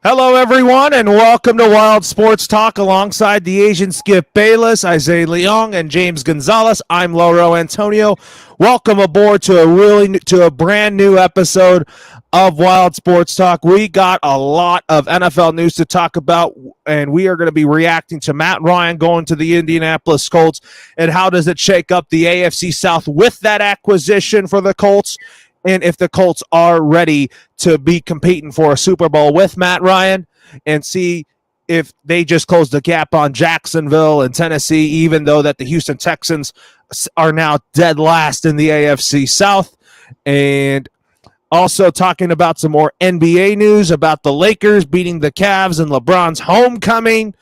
Hello, everyone, and welcome to Wild Sports Talk alongside the Asian Skip Bayless, Isaiah Leong, and James Gonzalez. I'm Lauro Antonio. Welcome aboard to a brand new episode of Wild Sports Talk. We got a lot of NFL news to talk about, and we are going to be reacting to Matt Ryan going to the Indianapolis Colts and how does it shake up the AFC South with that acquisition for the Colts, and if the Colts are ready to be competing for a Super Bowl with Matt Ryan, and see if they just close the gap on Jacksonville and Tennessee, even though that the Houston Texans are now dead last in the AFC South. And also talking about some more NBA news about the Lakers beating the Cavs and LeBron's homecoming.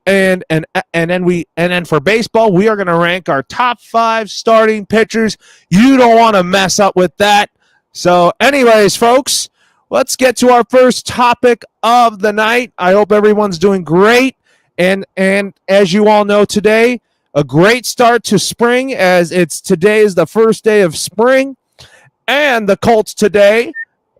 And then for baseball, we are going to rank our top 5 starting pitchers. You don't want to mess up with that. So anyways, folks, let's get to our first topic of the night. I hope everyone's doing great. And as you all know today, a great start to spring, as today is the first day of spring. And the Colts today,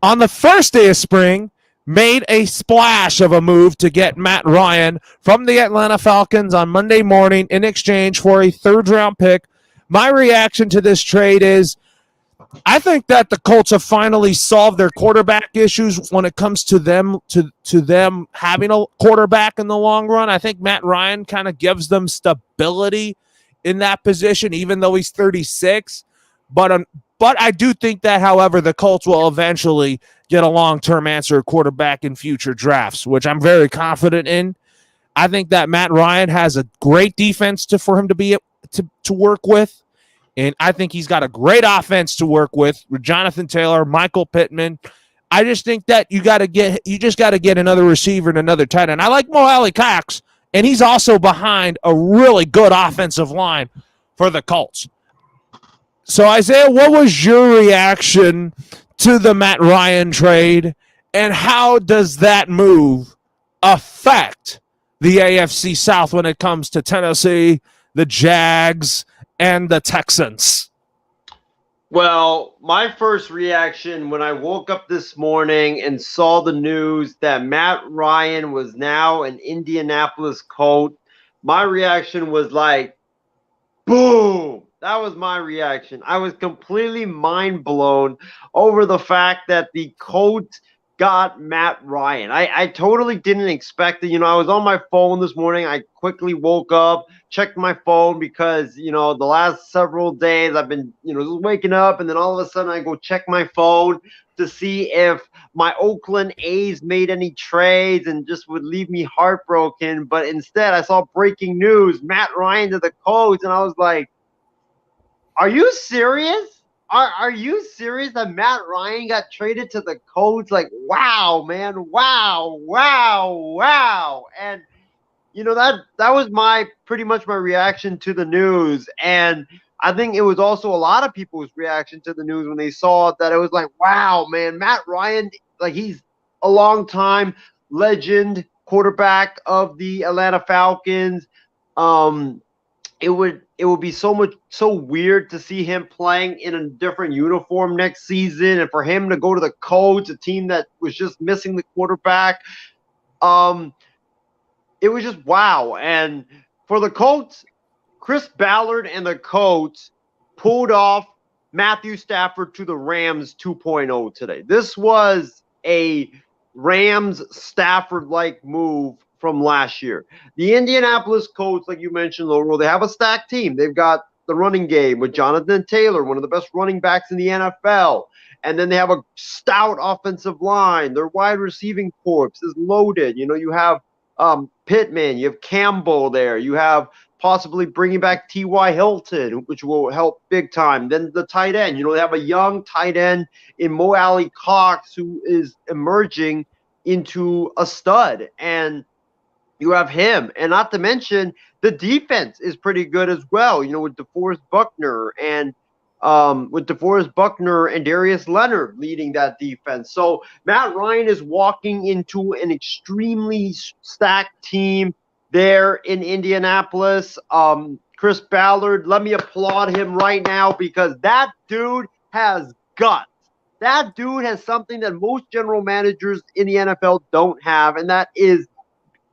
on the first day of spring, made a splash of a move to get Matt Ryan from the Atlanta Falcons on Monday morning in exchange for a third-round pick. My reaction to this trade is, I think that the Colts have finally solved their quarterback issues when it comes to them them having a quarterback in the long run. I think Matt Ryan kind of gives them stability in that position, even though he's 36. But I do think that, however, the Colts will eventually get a long-term answer quarterback in future drafts, which I'm very confident in. I think that Matt Ryan has a great defense for him to be to work with. And I think he's got a great offense to work with Jonathan Taylor, Michael Pittman. I just think that you just got to get another receiver and another tight end. I like Mo Alley-Cox, and he's also behind a really good offensive line for the Colts. So, Isaiah, what was your reaction to the Matt Ryan trade, and how does that move affect the AFC South when it comes to Tennessee, the Jags, and the Texans? Well, my first reaction when I woke up this morning and saw the news that Matt Ryan was now an Indianapolis Colt, my reaction was like, boom! That was my reaction. I was completely mind blown over the fact that the Colts got Matt Ryan. I totally didn't expect it. I was on my phone this morning. I quickly woke up, checked my phone because, the last several days I've been, just waking up, and then all of a sudden I go check my phone to see if my Oakland A's made any trades, and just would leave me heartbroken. But instead I saw breaking news, Matt Ryan to the Colts, and I was like, are you serious? Are you serious that Matt Ryan got traded to the Colts? Like, wow, man. Wow. And that was pretty much my reaction to the news. And I think it was also a lot of people's reaction to the news when they saw that. It was like, wow, man, Matt Ryan, like, he's a long time legend quarterback of the Atlanta Falcons. It would be so weird to see him playing in a different uniform next season, and for him to go to the Colts, a team that was just missing the quarterback. It was just wow. And for the Colts, Chris Ballard and the Colts pulled off Matthew Stafford to the Rams 2.0 today. This was a Rams Stafford-like move from last year. The Indianapolis Colts, like you mentioned, Laurel, they have a stacked team. They've got the running game with Jonathan Taylor, one of the best running backs in the NFL. And then they have a stout offensive line. Their wide receiving corps is loaded. You have Pittman, you have Campbell there. You have possibly bringing back T.Y. Hilton, which will help big time. Then the tight end. They have a young tight end in Mo Alley-Cox who is emerging into a stud. And you have him, and not to mention the defense is pretty good as well. With DeForest Buckner and Darius Leonard leading that defense. So Matt Ryan is walking into an extremely stacked team there in Indianapolis. Chris Ballard, let me applaud him right now because that dude has guts. That dude has something that most general managers in the NFL don't have, and that is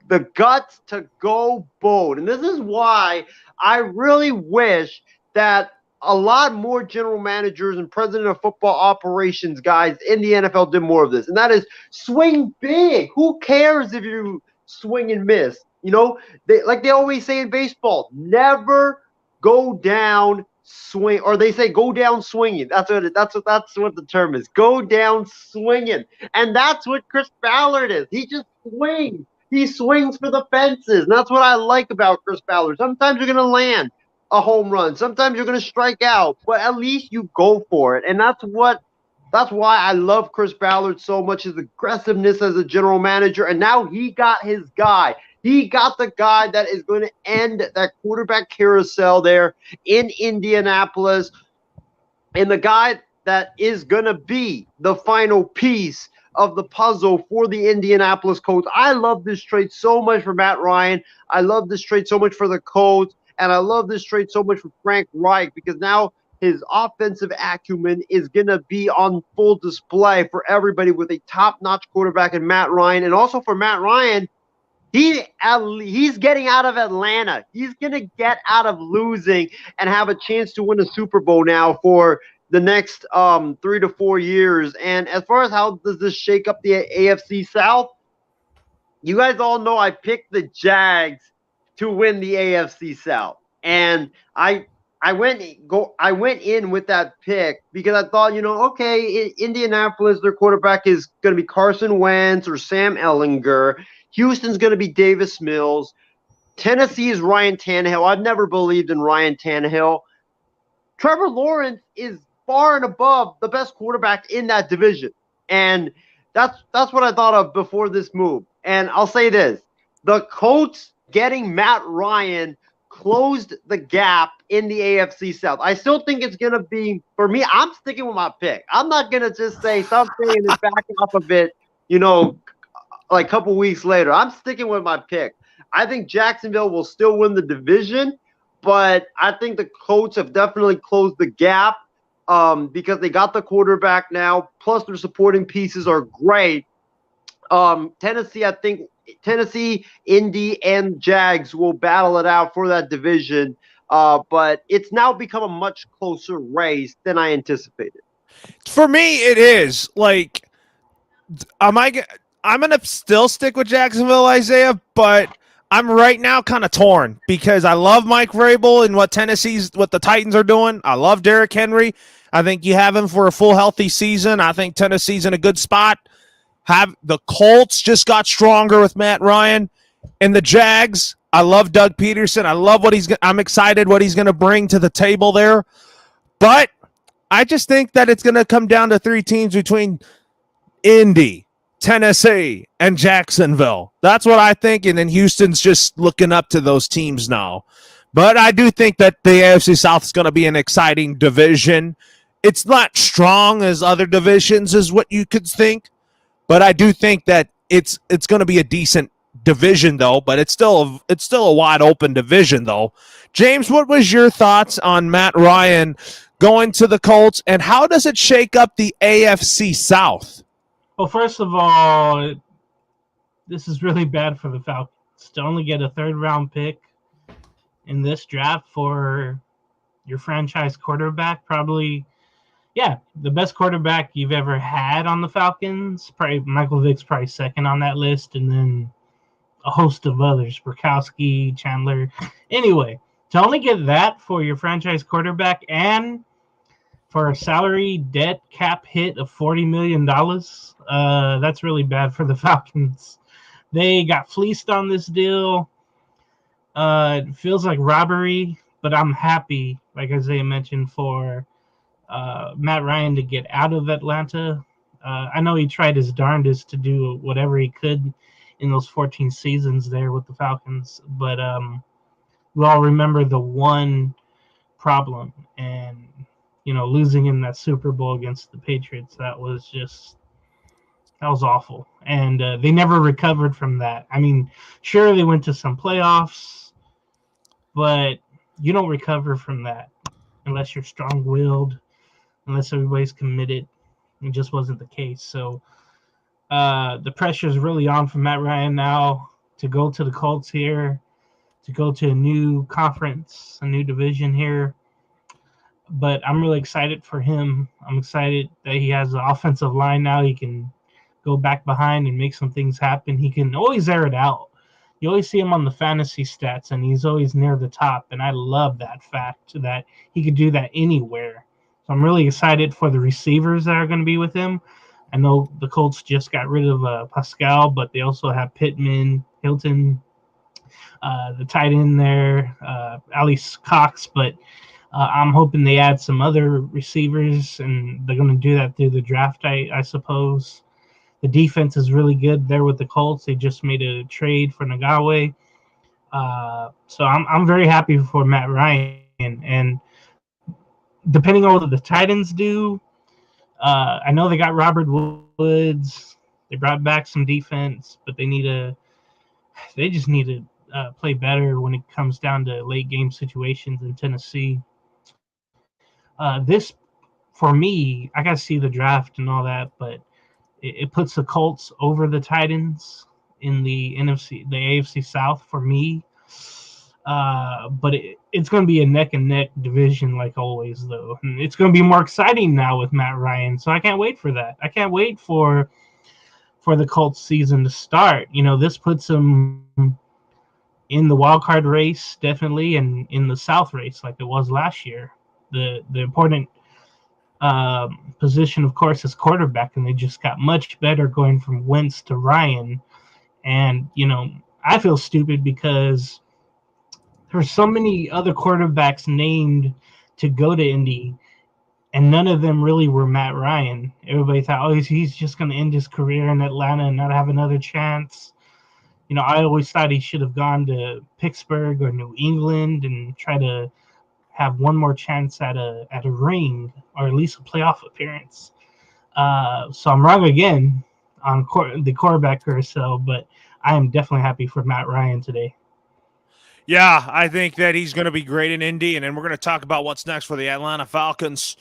the guts to go bold. And this is why I really wish that a lot more general managers and president of football operations guys in the NFL did more of this. And that is swing big. Who cares if you swing and miss? Like they always say in baseball, never go down swing, or they say go down swinging. That's what the term is. Go down swinging. And that's what Chris Ballard is. He just swings. He swings for the fences. And that's what I like about Chris Ballard. Sometimes you're going to land a home run. Sometimes you're going to strike out, but at least you go for it. And that's why I love Chris Ballard so much, his aggressiveness as a general manager. And now he got his guy. He got the guy that is going to end that quarterback carousel there in Indianapolis. And the guy that is going to be the final piece of the puzzle for the Indianapolis Colts. I love this trade so much for Matt Ryan. I love this trade so much for the Colts. And I love this trade so much for Frank Reich, because now his offensive acumen is going to be on full display for everybody with a top-notch quarterback in Matt Ryan. And also for Matt Ryan, he's getting out of Atlanta. He's going to get out of losing and have a chance to win a Super Bowl now for the next 3 to 4 years. And as far as how does this shake up the AFC South, you guys all know I picked the Jags to win the AFC South. And I went in with that pick because I thought, okay, Indianapolis, their quarterback is going to be Carson Wentz or Sam Ehlinger. Houston's going to be Davis Mills. Tennessee is Ryan Tannehill. I've never believed in Ryan Tannehill. Trevor Lawrence is far and above the best quarterback in that division. And that's what I thought of before this move. And I'll say this. The Colts getting Matt Ryan closed the gap in the AFC South. I still think it's going to be, for me, I'm sticking with my pick. I'm not going to just say something and then back off of it, like a couple weeks later. I'm sticking with my pick. I think Jacksonville will still win the division, but I think the Colts have definitely closed the gap because they got the quarterback now, plus their supporting pieces are great. Tennessee, Indy, and Jags will battle it out for that division, but it's now become a much closer race than I anticipated. For me, it is. Like, I'm going to still stick with Jacksonville, Isaiah, but I'm right now kind of torn because I love Mike Vrabel and what the Titans are doing. I love Derrick Henry. I think you have him for a full healthy season. I think Tennessee's in a good spot. The Colts just got stronger with Matt Ryan, and the Jags. I love Doug Peterson. I love I'm excited what he's going to bring to the table there. But I just think that it's going to come down to 3 teams between Indy, Tennessee, and Jacksonville. That's what I think, and then Houston's just looking up to those teams now. But I do think that the AFC South is going to be an exciting division. It's not strong as other divisions is what you could think, but I do think that it's going to be a decent division though, but it's still a wide open division though. James, what was your thoughts on Matt Ryan going to the Colts, and how does it shake up the AFC South? Well, first of all, this is really bad for the Falcons to only get a 3rd-round pick in this draft for your franchise quarterback. Probably, the best quarterback you've ever had on the Falcons. Probably Michael Vick's probably second on that list, and then a host of others, Burkowski, Chandler. Anyway, to only get that for your franchise quarterback and for a salary debt cap hit of $40 million, that's really bad for the Falcons. They got fleeced on this deal. It feels like robbery, but I'm happy, like Isaiah mentioned, for Matt Ryan to get out of Atlanta. I know he tried his darndest to do whatever he could in those 14 seasons there with the Falcons, but we all remember the one problem, and losing in that Super Bowl against the Patriots, that was awful. And they never recovered from that. I mean, sure, they went to some playoffs, but you don't recover from that unless you're strong-willed, unless everybody's committed. It just wasn't the case. So the pressure is really on for Matt Ryan now to go to the Colts here, to go to a new conference, a new division here. But I'm really excited for him. I'm excited that he has the offensive line now. He can go back behind and make some things happen. He can always air it out. You always see him on the fantasy stats, and he's always near the top. And I love that fact that he could do that anywhere. So I'm really excited for the receivers that are going to be with him. I know the Colts just got rid of Pascal, but they also have Pittman, Hilton, the tight end there, Alice Cox. But I'm hoping they add some other receivers, and they're going to do that through the draft, I suppose. The defense is really good there with the Colts. They just made a trade for Nagawe. So I'm very happy for Matt Ryan. And depending on what the Titans do, I know they got Robert Woods. They brought back some defense, but they just need to play better when it comes down to late game situations in Tennessee. This, for me, I got to see the draft and all that, but it puts the Colts over the Titans in the AFC South for me. But it's going to be a neck and neck division like always, though. And it's going to be more exciting now with Matt Ryan. So I can't wait for that. I can't wait for the Colts season to start. This puts them in the wild card race, definitely, and in the South race like it was last year. The important position, of course, is quarterback, and they just got much better going from Wentz to Ryan. And, I feel stupid because there's so many other quarterbacks named to go to Indy, and none of them really were Matt Ryan. Everybody thought, he's just going to end his career in Atlanta and not have another chance. I always thought he should have gone to Pittsburgh or New England and try to have one more chance at a ring or at least a playoff appearance. So I'm wrong again on the quarterback carousel, but I am definitely happy for Matt Ryan today. Yeah, I think that he's going to be great in Indy, and then we're going to talk about what's next for the Atlanta Falcons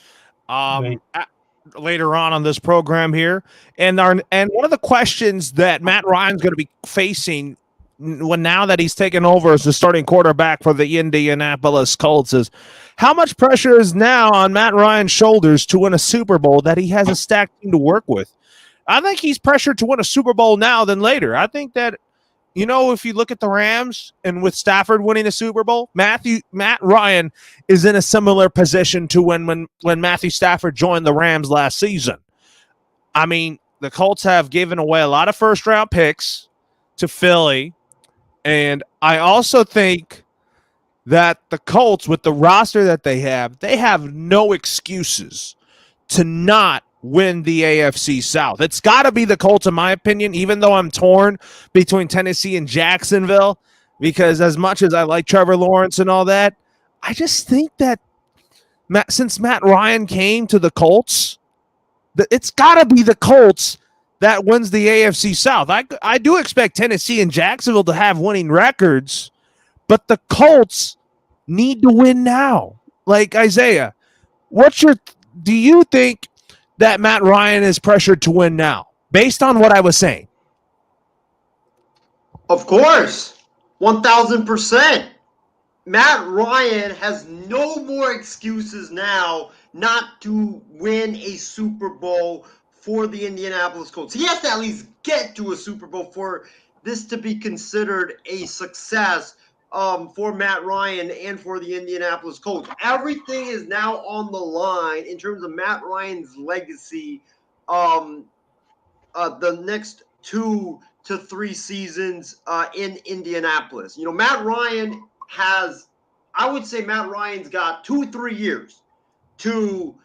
later on this program here. And one of the questions that Matt Ryan's going to be facing now that he's taken over as the starting quarterback for the Indianapolis Colts is how much pressure is now on Matt Ryan's shoulders to win a Super Bowl that he has a stacked team to work with. I think he's pressured to win a Super Bowl now than later. I think that, if you look at the Rams and with Stafford winning a Super Bowl, Matt Ryan is in a similar position to when Matthew Stafford joined the Rams last season. I mean, the Colts have given away a lot of first-round picks to Philly, and I also think that the Colts, with the roster that they have no excuses to not win the AFC South. It's got to be the Colts, in my opinion, even though I'm torn between Tennessee and Jacksonville, because as much as I like Trevor Lawrence and all that, I just think that since Matt Ryan came to the Colts, it's got to be the Colts that wins the AFC South. I do expect Tennessee and Jacksonville to have winning records, but the Colts need to win now. Like, Isaiah, do you think that Matt Ryan is pressured to win now, based on what I was saying? Of course, 1,000%. Matt Ryan has no more excuses now not to win a Super Bowl for the Indianapolis Colts. He has to at least get to a Super Bowl for this to be considered a success for Matt Ryan and for the Indianapolis Colts. Everything is now on the line in terms of Matt Ryan's legacy the next 2 to 3 seasons in Indianapolis. Matt Ryan Matt Ryan's got 2-3 years to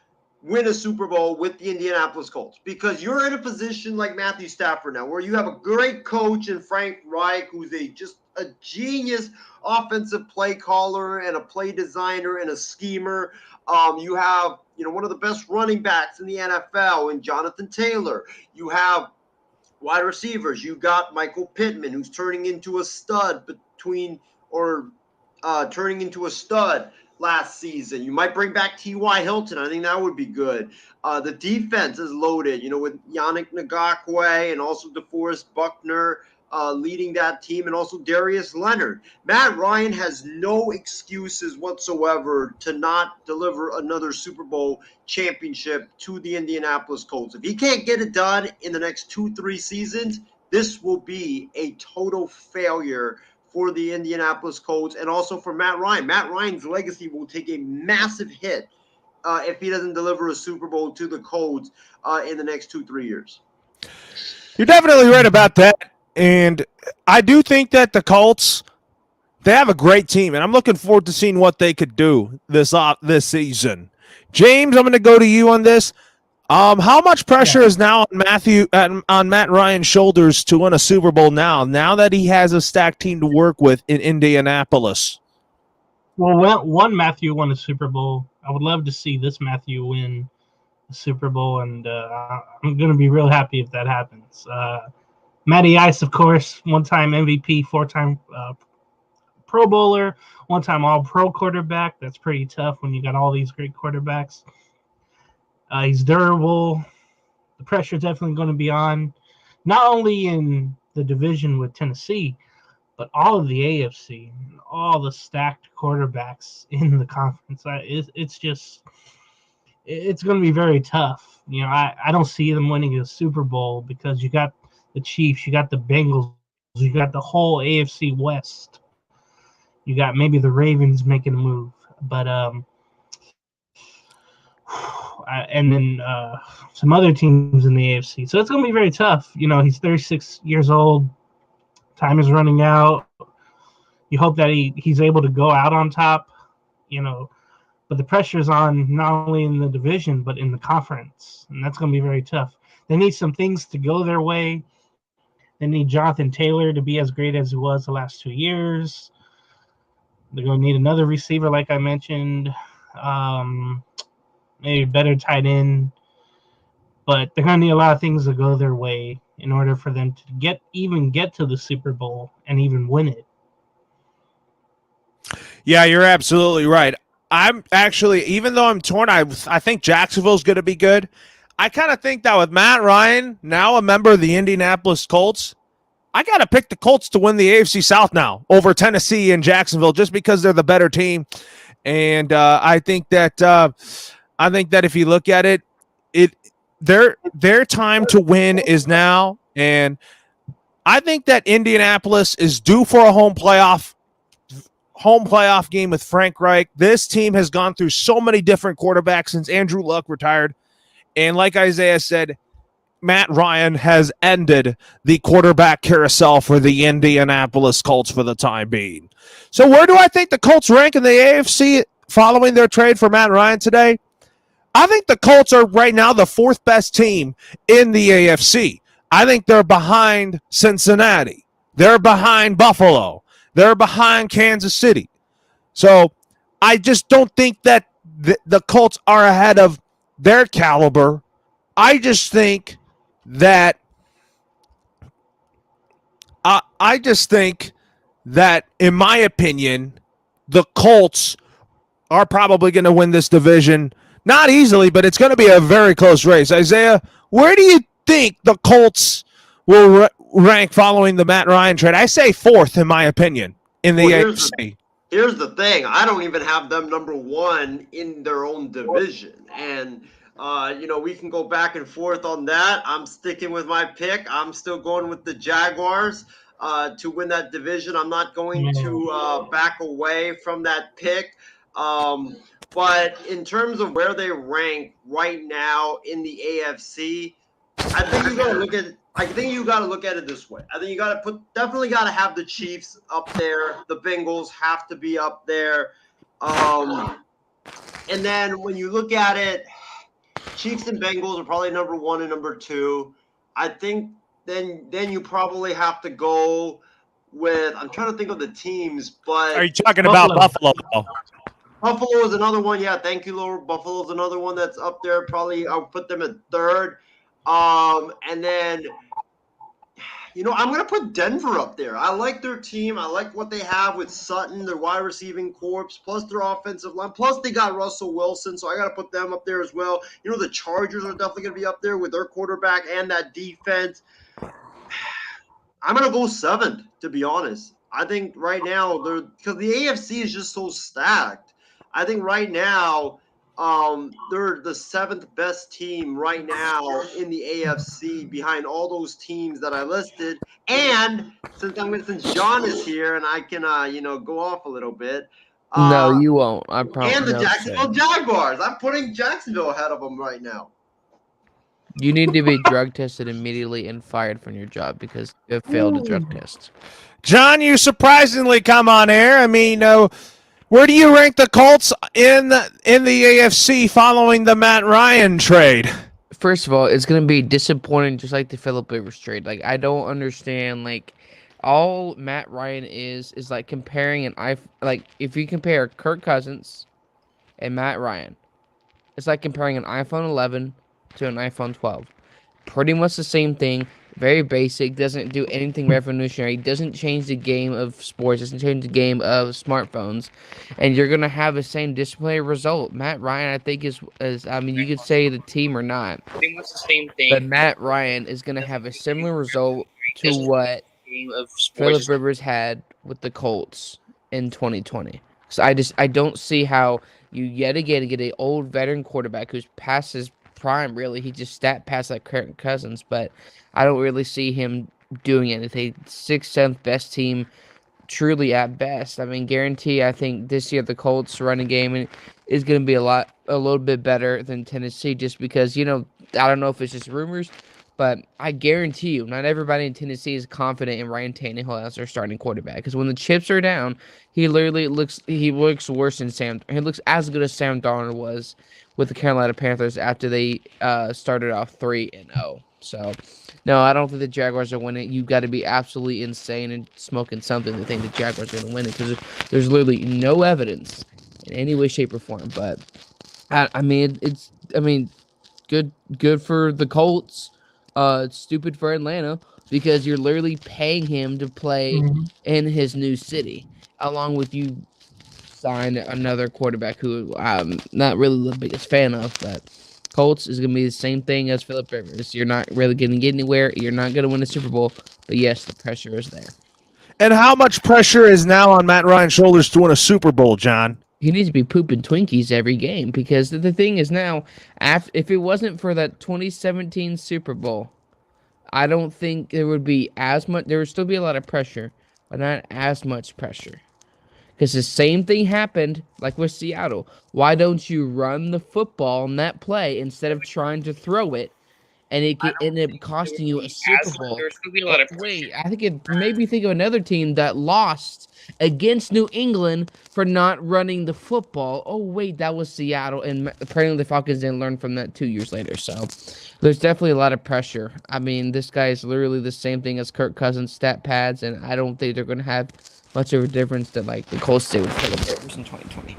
win a Super Bowl with the Indianapolis Colts, because you're in a position like Matthew Stafford now where you have a great coach in Frank Reich, who's just a genius offensive play caller and a play designer and a schemer. You have, one of the best running backs in the NFL in Jonathan Taylor. You have wide receivers. You got Michael Pittman, who's turning into a stud last season. You might bring back T.Y. Hilton. I think that would be good. The defense is loaded, with Yannick Ngakoue and also DeForest Buckner leading that team, and also Darius Leonard. Matt Ryan has no excuses whatsoever to not deliver another Super Bowl championship to the Indianapolis Colts. If he can't get it done in the next 2-3 seasons, this will be a total failure for the Indianapolis Colts and also for Matt Ryan. Matt Ryan's legacy will take a massive hit if he doesn't deliver a Super Bowl to the Colts in the next 2-3 years. You're definitely right about that. And I do think that the Colts, they have a great team, and I'm looking forward to seeing what they could do this season. James, I'm going to go to you on this. How much pressure is now on Matt Ryan's shoulders to win a Super Bowl now that he has a stacked team to work with in Indianapolis? Well, one Matthew won a Super Bowl. I would love to see this Matthew win a Super Bowl, and I'm going to be real happy if that happens. Matty Ice, of course, one-time MVP, 4-time Pro Bowler, one-time All-Pro quarterback. That's pretty tough when you got all these great quarterbacks. He's durable. The pressure is definitely going to be on, not only in the division with Tennessee, but all of the AFC, all the stacked quarterbacks in the conference. It's going to be very tough. I don't see them winning a Super Bowl because you got the Chiefs, you got the Bengals, you got the whole AFC West. You got maybe the Ravens making a move, but and then some other teams in the AFC. So it's going to be very tough. He's 36 years old. Time is running out. You hope that he's able to go out on top, but the pressure is on not only in the division, but in the conference. And that's going to be very tough. They need some things to go their way. They need Jonathan Taylor to be as great as he was the last 2 years. They're going to need another receiver, like I mentioned. Maybe better tight end. But they're going to need a lot of things to go their way in order for them to get to the Super Bowl and even win it. Yeah, you're absolutely right. I'm actually, even though I'm torn, I think Jacksonville's going to be good. I kind of think that with Matt Ryan, now a member of the Indianapolis Colts, I got to pick the Colts to win the AFC South now over Tennessee and Jacksonville just because they're the better team. And I think that if you look at it, their time to win is now. And I think that Indianapolis is due for a home playoff game with Frank Reich. This team has gone through so many different quarterbacks since Andrew Luck retired. And like Isaiah said, Matt Ryan has ended the quarterback carousel for the Indianapolis Colts for the time being. So where do I think the Colts rank in the AFC following their trade for Matt Ryan today? I think the Colts are right now the fourth best team in the AFC. I think they're behind Cincinnati. They're behind Buffalo. They're behind Kansas City. So I just don't think that the Colts are ahead of their caliber. I just think that in my opinion, the Colts are probably going to win this division. Not easily, but it's going to be a very close race. Isaiah, where do you think the Colts will rank following the Matt Ryan trade? I say fourth, in my opinion, in the AFC. Here's the thing. I don't even have them number one in their own division. And, we can go back and forth on that. I'm sticking with my pick. I'm still going with the Jaguars to win that division. I'm not going to back away from that pick. But in terms of where they rank right now in the AFC, I think you got to look at it this way. I think you definitely got to have the Chiefs up there. The Bengals have to be up there. And then when you look at it, Chiefs and Bengals are probably number one and number two. I think then you probably have to go with, I'm trying to think of the teams, but are you talking about Buffalo? Buffalo is another one. Yeah, thank you, Laura. Buffalo is another one that's up there. Probably I'll put them at third. And then I'm going to put Denver up there. I like their team. I like what they have with Sutton, their wide receiving corps, plus their offensive line. Plus they got Russell Wilson, so I got to put them up there as well. The Chargers are definitely going to be up there with their quarterback and that defense. I'm going to go 7th, to be honest. I think right now, because the AFC is just so stacked. I think right now, they're the 7th best team right now in the AFC behind all those teams that I listed. And since John is here and I can, go off a little bit. No, you won't. I promise. And the Jacksonville Jaguars. I'm putting Jacksonville ahead of them right now. You need to be drug tested immediately and fired from your job because you have failed a drug test. John, you surprisingly come on air. I mean, where do you rank the Colts in the AFC following the Matt Ryan trade? First of all, it's going to be disappointing, just like the Philip Rivers trade. Like, I don't understand. Like, all Matt Ryan is like comparing if you compare Kirk Cousins and Matt Ryan, it's like comparing an iPhone 11 to an iPhone 12. Pretty much the same thing. Very basic. Doesn't do anything revolutionary. Doesn't change the game of sports. Doesn't change the game of smartphones. And you're gonna have the same display result. Matt Ryan, I think, is I mean, you could say the team or not. Pretty much the same thing. But Matt Ryan is gonna have a similar result to what Philip Rivers had with the Colts in 2020. So I don't see how you yet again get an old veteran quarterback who's past his prime. Really, he just stat past like Kirk Cousins, but I don't really see him doing anything. 6th, 7th best team, truly at best. I mean, guarantee. I think this year the Colts running game is going to be a little bit better than Tennessee, just because I don't know if it's just rumors, but I guarantee you, not everybody in Tennessee is confident in Ryan Tannehill as their starting quarterback. Because when the chips are down, he looks worse than Sam. He looks as good as Sam Darnold was with the Carolina Panthers after they started off 3-0. So, no, I don't think the Jaguars are winning. You've got to be absolutely insane and smoking something to think the Jaguars are going to win it, because there's literally no evidence in any way, shape, or form. But I mean, good for the Colts. It's stupid for Atlanta because you're literally paying him to play in his new city, along with you sign another quarterback who I'm not really the biggest fan of, but Colts is going to be the same thing as Philip Rivers. You're not really going to get anywhere. You're not going to win a Super Bowl, but yes, the pressure is there. And how much pressure is now on Matt Ryan's shoulders to win a Super Bowl, John? He needs to be pooping Twinkies every game, because the thing is now, if it wasn't for that 2017 Super Bowl, I don't think there would be as much. There would still be a lot of pressure, but not as much pressure. Because the same thing happened, like with Seattle. Why don't you run the football on that play instead of trying to throw it? And it could end up costing you a Super Bowl. Wait, I think it made me think of another team that lost against New England for not running the football. Oh, wait, that was Seattle. And apparently the Falcons didn't learn from that 2 years later. So there's definitely a lot of pressure. I mean, this guy is literally the same thing as Kirk Cousins, stat pads, and I don't think they're going to have much of a difference than like the Colts did with Philip Rivers in 2020.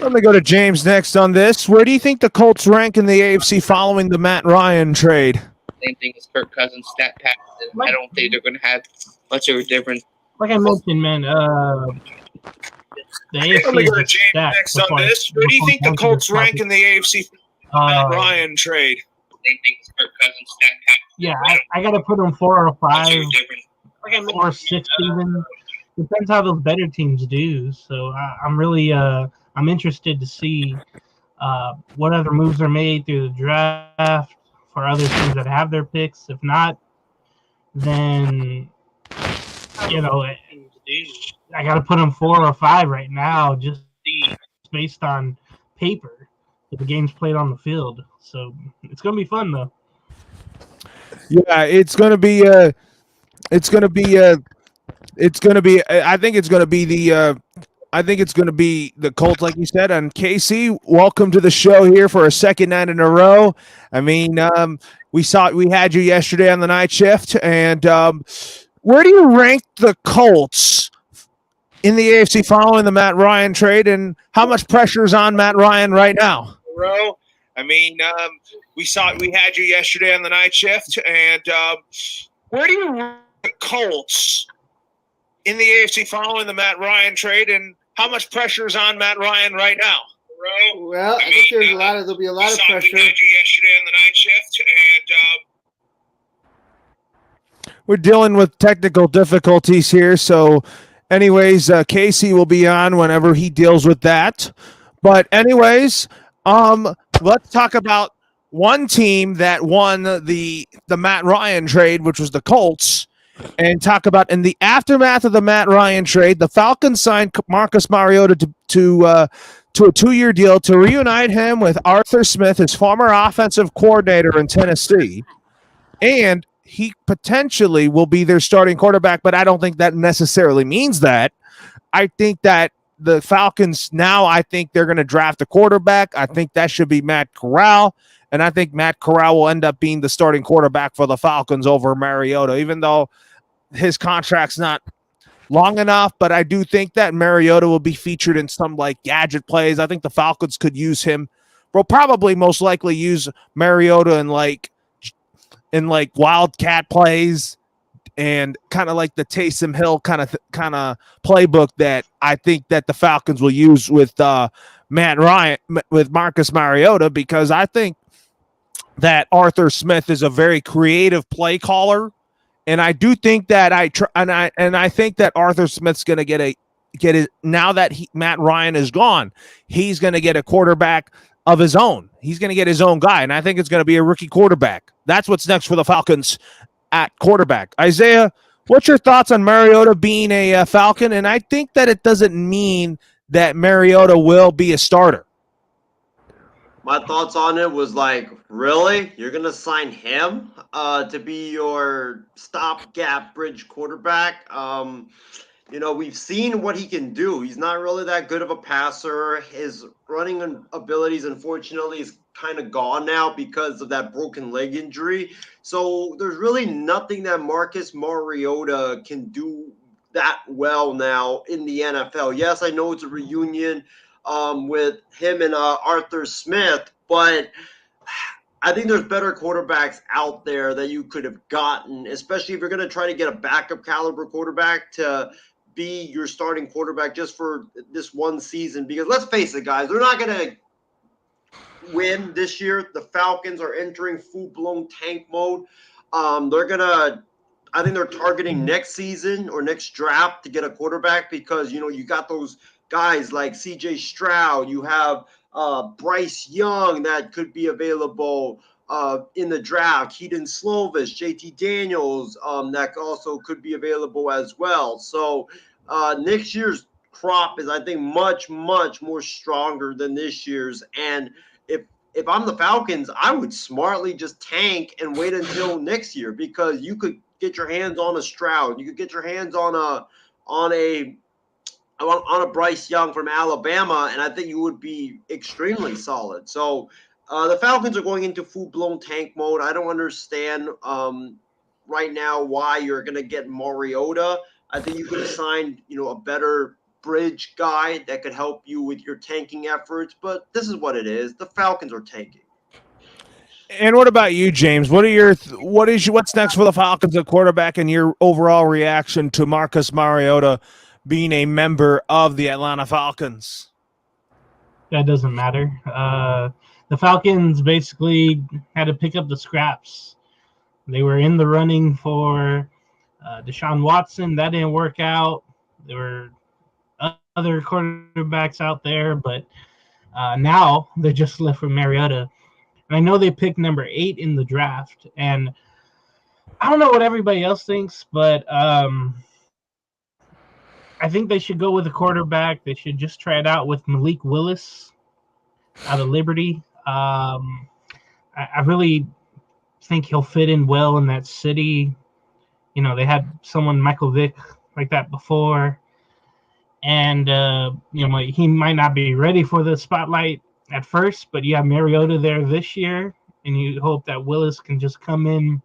Let me go to James next on this. Where do you think the Colts rank in the AFC following the Matt Ryan trade? Same thing as Kirk Cousins, stat pads, and I don't think they're going to have much of a difference. Like I mentioned, man, the AFC. Let me go to James next on this. Where do you think the Colts rank in the AFC Matt Ryan trade? Same thing as Kirk Cousins, stat pads. Yeah, I got to put them 4 or 5, or 6 even. Depends how those better teams do. So I'm really I'm interested to see what other moves are made through the draft for other teams that have their picks. If not, then I got to put them 4 or 5 right now, just based on paper. The game's played on the field, so it's gonna be fun though. Yeah, it's gonna be. I think it's gonna be the Colts, like you said. And Casey, welcome to the show here for a second night in a row. I mean, we had you yesterday on the night shift, and where do you rank the Colts in the AFC following the Matt Ryan trade, and how much pressure is on Matt Ryan right now? I mean, we had you yesterday on the night shift, and Where do you rank the Colts in the AFC following the Matt Ryan trade, and how much pressure is on Matt Ryan right now? Well, I think there'll be a lot of pressure. Yesterday on the night shift, and we're dealing with technical difficulties here. So, anyways, Casey will be on whenever he deals with that. But anyways, let's talk about one team that won the Matt Ryan trade, which was the Colts, and talk about in the aftermath of the Matt Ryan trade, the Falcons signed Marcus Mariota to a 2-year deal to reunite him with Arthur Smith, his former offensive coordinator in Tennessee, and he potentially will be their starting quarterback, but I don't think that necessarily means that. I think that the Falcons now, I think they're going to draft a quarterback. I think that should be Matt Corral, and I think Matt Corral will end up being the starting quarterback for the Falcons over Mariota, even though his contract's not long enough, but I do think that Mariota will be featured in some like gadget plays. I think the Falcons could use him. We'll probably most likely use Mariota in like wildcat plays and kind of like the Taysom Hill kind of playbook that I think that the Falcons will use with Matt Ryan, with Marcus Mariota, because I think that Arthur Smith is a very creative play caller. And I do think that I think that Arthur Smith's going to get it now that Matt Ryan is gone. He's going to get a quarterback of his own. He's going to get his own guy, and I think it's going to be a rookie quarterback. That's what's next for the Falcons at quarterback. Isaiah, what's your thoughts on Mariota being a Falcon? And I think that it doesn't mean that Mariota will be a starter. My thoughts on it was like, really? You're going to sign him to be your stopgap bridge quarterback? We've seen what he can do. He's not really that good of a passer. His running abilities, unfortunately, is kind of gone now because of that broken leg injury. So there's really nothing that Marcus Mariota can do that well now in the NFL. Yes, I know it's a reunion with him and Arthur Smith, but I think there's better quarterbacks out there that you could have gotten, especially if you're going to try to get a backup caliber quarterback to be your starting quarterback just for this one season. Because let's face it, guys, they're not going to win this year. The Falcons are entering full-blown tank mode. I think they're targeting next season or next draft to get a quarterback because, you got those guys like C.J. Stroud. You have Bryce Young that could be available in the draft. Keaton Slovis, JT Daniels that also could be available as well. So next year's crop is, I think, much, much more stronger than this year's. And if I'm the Falcons, I would smartly just tank and wait until next year because you could get your hands on a Stroud. You could get your hands on a Bryce Young from Alabama, and I think you would be extremely solid. So the Falcons are going into full-blown tank mode. I don't understand right now why you're going to get Mariota. I think you could have signed, a better bridge guy that could help you with your tanking efforts, but this is what it is. The Falcons are tanking. And what about you, James? What's next for the Falcons at quarterback and your overall reaction to Marcus Mariota being a member of the Atlanta Falcons? That doesn't matter. The Falcons basically had to pick up the scraps. They were in the running for Deshaun Watson. That didn't work out. There were other quarterbacks out there, but now they're just left with Mariota. And I know they picked number 8 in the draft, and I don't know what everybody else thinks, but I think they should go with a quarterback. They should just try it out with Malik Willis out of Liberty. I really think he'll fit in well in that city. They had someone, Michael Vick, like that before. And, he might not be ready for the spotlight at first, but you have Mariota there this year, and you hope that Willis can just come in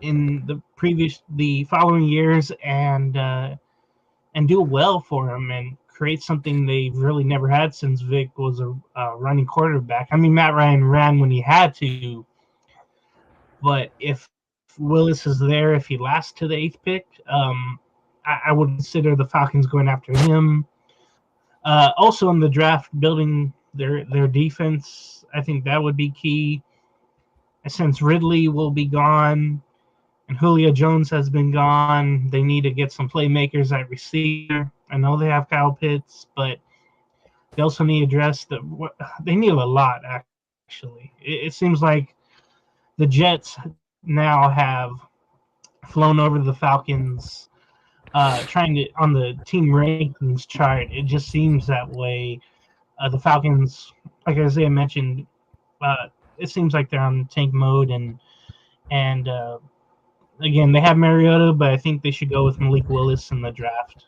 the following years and do well for him and create something they've really never had since Vic was a running quarterback. I mean, Matt Ryan ran when he had to, but if Willis is there, if he lasts to the 8th pick, I would consider the Falcons going after him. Also in the draft, building their defense, I think that would be key. Since Ridley will be gone and Julio Jones has been gone, they need to get some playmakers at receiver. I know they have Kyle Pitts, but they also need to address they need a lot, actually. It seems like the Jets now have flown over the Falcons, trying to, on the team rankings chart, it just seems that way. The Falcons, like Isaiah mentioned, it seems like they're on tank mode, and again, they have Mariota, but I think they should go with Malik Willis in the draft.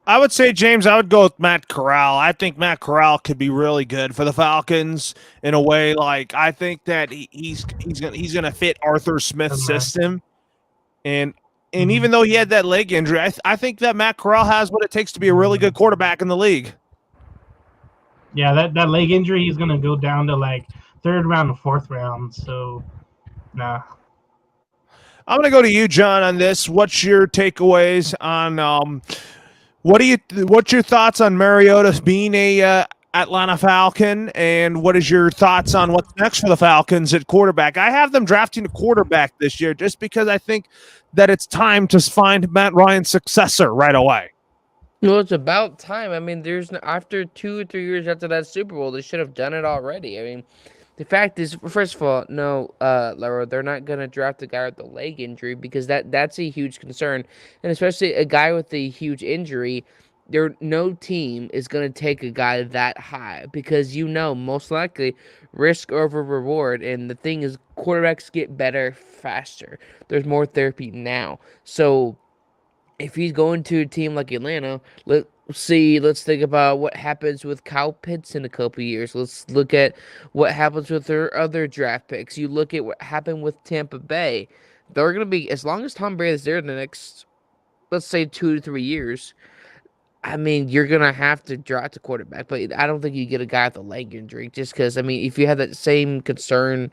I would say, James, I would go with Matt Corral. I think Matt Corral could be really good for the Falcons in a way. Like, I think that he's gonna fit Arthur Smith's system, and even though he had that leg injury, I think that Matt Corral has what it takes to be a really good quarterback in the league. Yeah, that leg injury, he's gonna go down to like 3rd round or 4th round. So, nah. I'm gonna go to you, John, on this. What's your takeaways on what's your thoughts on Mariota being a Atlanta Falcon, and what is your thoughts on what's next for the Falcons at quarterback? I have them drafting a quarterback this year just because I think that it's time to find Matt Ryan's successor right away. Well, it's about time. I mean, after 2 or 3 years after that Super Bowl, they should have done it already. I mean, the fact is, first of all, no, Laura, they're not going to draft a guy with a leg injury because that's a huge concern. And especially a guy with a huge injury, no team is going to take a guy that high because, most likely risk over reward. And the thing is, quarterbacks get better faster. There's more therapy now. So if he's going to a team like Atlanta, let's think about what happens with Kyle Pitts in a couple years. Let's look at what happens with their other draft picks. You look at what happened with Tampa Bay. They're going to be, as long as Tom Brady is there in the next, let's say 2 to 3 years, I mean, you're going to have to draft a quarterback. But I don't think you get a guy with a leg injury just because, I mean, if you have that same concern,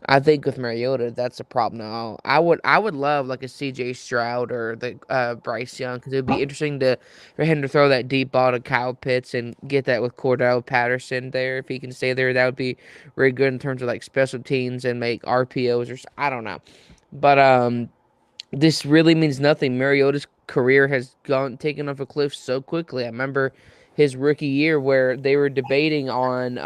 I think with Mariota, that's a problem now. I would love like a C.J. Stroud or the Bryce Young, because it would be interesting for him to throw that deep ball to Kyle Pitts and get that with Cordell Patterson there. If he can stay there, that would be very good in terms of like special teams and make RPOs or I don't know. But this really means nothing. Mariota's career has taken off a cliff so quickly. I remember his rookie year where they were debating on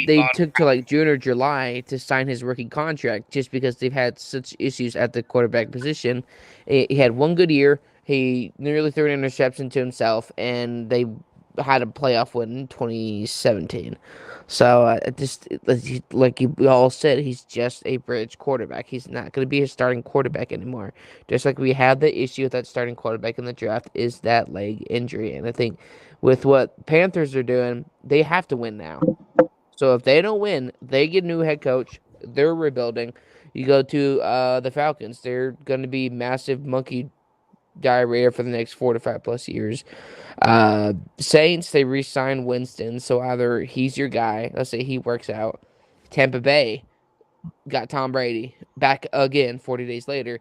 they took to like June or July to sign his rookie contract just because they've had such issues at the quarterback position. He had one good year. He nearly threw an interception to himself, and they had a playoff win in 2017. So just like you all said, he's just a bridge quarterback. He's not going to be a starting quarterback anymore. Just like we had the issue with that starting quarterback in the draft is that leg injury. And I think with what Panthers are doing, they have to win now. So if they don't win, they get a new head coach. They're rebuilding. You go to the Falcons. They're going to be massive monkey diarrhea for the next 4 to 5 plus years. Saints, they re-signed Winston, so either he's your guy, let's say he works out. Tampa Bay got Tom Brady back again 40 days later.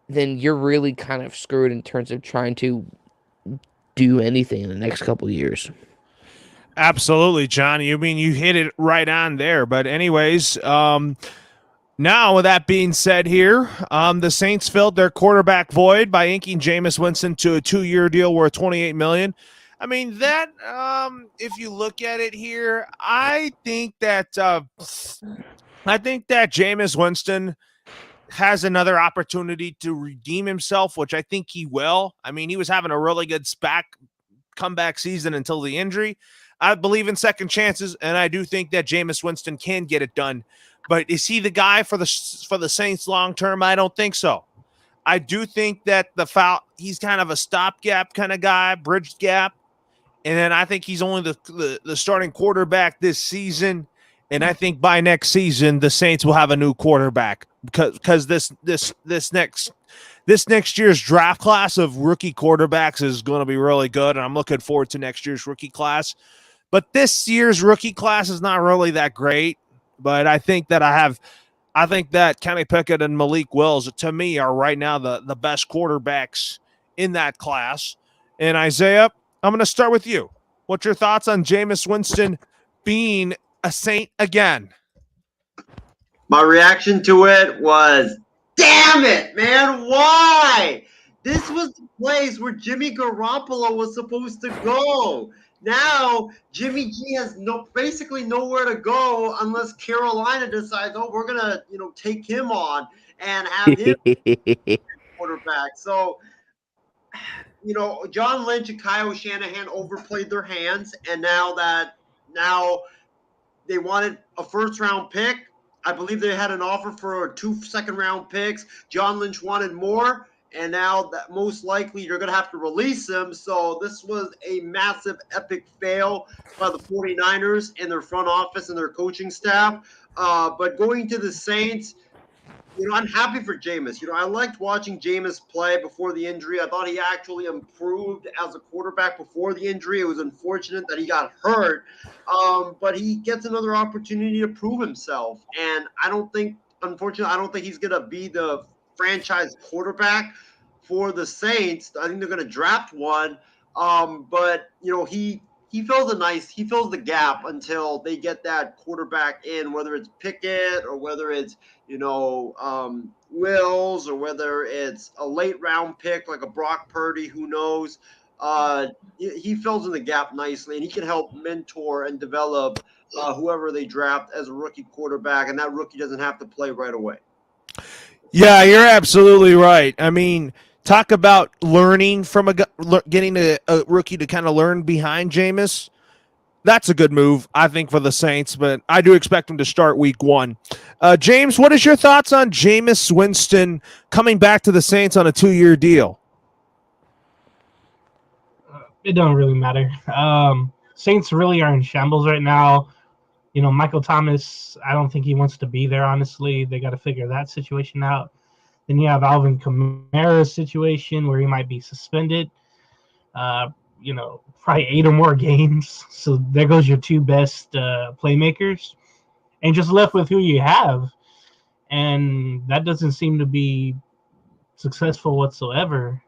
Then you're really kind of screwed in terms of trying to do anything in the next couple of years. Absolutely, John. You mean you hit it right on there. But anyways, now with that being said here, the Saints filled their quarterback void by inking Jameis Winston to a 2-year deal worth $28 million. I mean, that if you look at it here, I think that Jameis Winston has another opportunity to redeem himself, which I think he will. I mean, he was having a really good comeback season until the injury. I believe in second chances, and I do think that Jameis Winston can get it done. But is he the guy for the Saints long term? I don't think so. I do think that he's kind of a stopgap kind of guy, bridge gap. And then I think he's only the starting quarterback this season. And I think by next season, the Saints will have a new quarterback because this next year's draft class of rookie quarterbacks is going to be really good. And I'm looking forward to next year's rookie class. But this year's rookie class is not really that great. But I think that I have I think that Kenny Pickett and Malik Willis, to me, are right now the best quarterbacks in that class. And Isaiah, I'm going to start with you. What's your thoughts on Jameis Winston being a Saint again? My reaction to it was, damn it, man, why? This was the place where Jimmy Garoppolo was supposed to go. Now Jimmy G has basically nowhere to go unless Carolina decides, oh, we're gonna take him on and have him quarterback. So John Lynch and Kyle Shanahan overplayed their hands, and now they wanted a first-round pick. I believe they had an offer for 2 second-round picks. John Lynch wanted more, and now that most likely you're going to have to release him. So this was a massive, epic fail by the 49ers and their front office and their coaching staff. But going to the Saints, I'm happy for Jameis. I liked watching Jameis play before the injury. I thought he actually improved as a quarterback before the injury. It was unfortunate that he got hurt, but he gets another opportunity to prove himself. And unfortunately, I don't think he's going to be the franchise quarterback for the Saints. I think they're going to draft one, but he fills the gap until they get that quarterback in, whether it's Pickett or whether it's Wills or whether it's a late round pick like a Brock Purdy, who knows. He fills in the gap nicely, and he can help mentor and develop whoever they draft as a rookie quarterback, and that rookie doesn't have to play right away. Yeah, you're absolutely right. I mean, talk about learning from getting a rookie to kind of learn behind Jameis. That's a good move, I think, for the Saints, but I do expect him to start week 1. James, what is your thoughts on Jameis Winston coming back to the Saints on a 2-year deal? It don't really matter. Saints really are in shambles right now. Michael Thomas, I don't think he wants to be there, honestly. They got to figure that situation out. Then you have Alvin Kamara's situation where he might be suspended. Probably 8 or more games. So there goes your 2 best playmakers. And just left with who you have. And that doesn't seem to be successful whatsoever.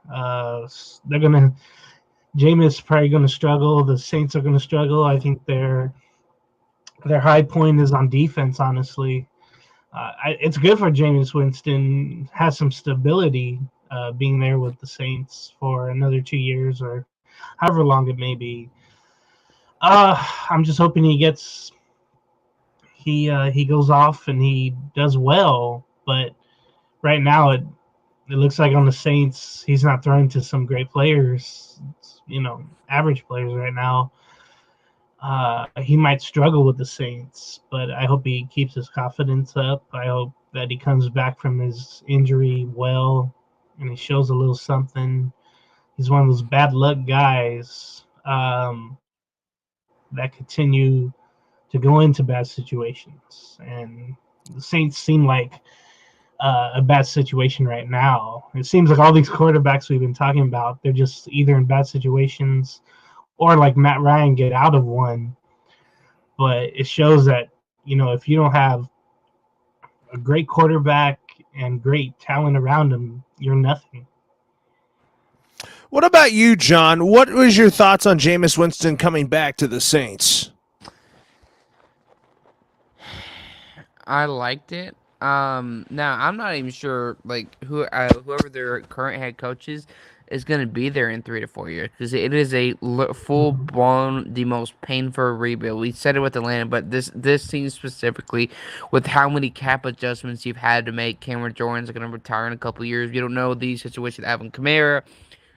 Jameis probably going to struggle. The Saints are going to struggle. I think their high point is on defense, honestly. It's good for Jameis Winston, has some stability being there with the Saints for another 2 years or however long it may be. I'm just hoping he goes off and he does well. But right now it looks like on the Saints he's not throwing to some great players, average players right now. He might struggle with the Saints, but I hope he keeps his confidence up. I hope that he comes back from his injury well and he shows a little something. He's one of those bad luck guys that continue to go into bad situations. And the Saints seem like a bad situation right now. It seems like all these quarterbacks we've been talking about, they're just either in bad situations or like Matt Ryan get out of one. But it shows that, if you don't have a great quarterback and great talent around him, you're nothing. What about you, John? What was your thoughts on Jameis Winston coming back to the Saints? I liked it. Now I'm not even sure whoever their current head coach is going to be there in 3 to 4 years, because it is a full blown, the most painful rebuild. We said it with Atlanta, but this team specifically, with how many cap adjustments you've had to make. Cameron Jordan's going to retire in a couple years. You don't know the situation with Alvin Kamara.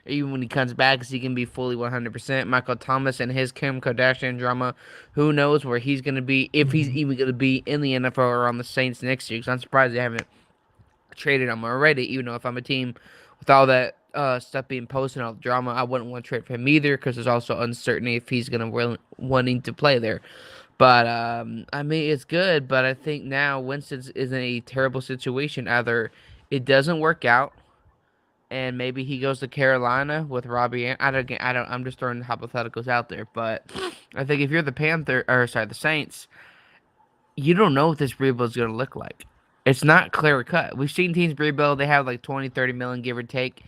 Even when he comes back, is he can be fully 100%. Michael Thomas and his Kim Kardashian drama, who knows where he's going to be, if he's even going to be in the NFL or on the Saints next year, because I'm surprised they haven't traded him already. Even though if I'm a team with all that stuff being posted and all the drama, I wouldn't want to trade for him either, because there's also uncertainty if he's going to wanting to play there. But, it's good, but I think now Winston is in a terrible situation. Either it doesn't work out, and maybe he goes to Carolina with Robbie. I'm just throwing hypotheticals out there, but I think if you're the Saints, you don't know what this rebuild is going to look like. It's not clear cut. We've seen teams rebuild. They have like 20, 30 million, give or take.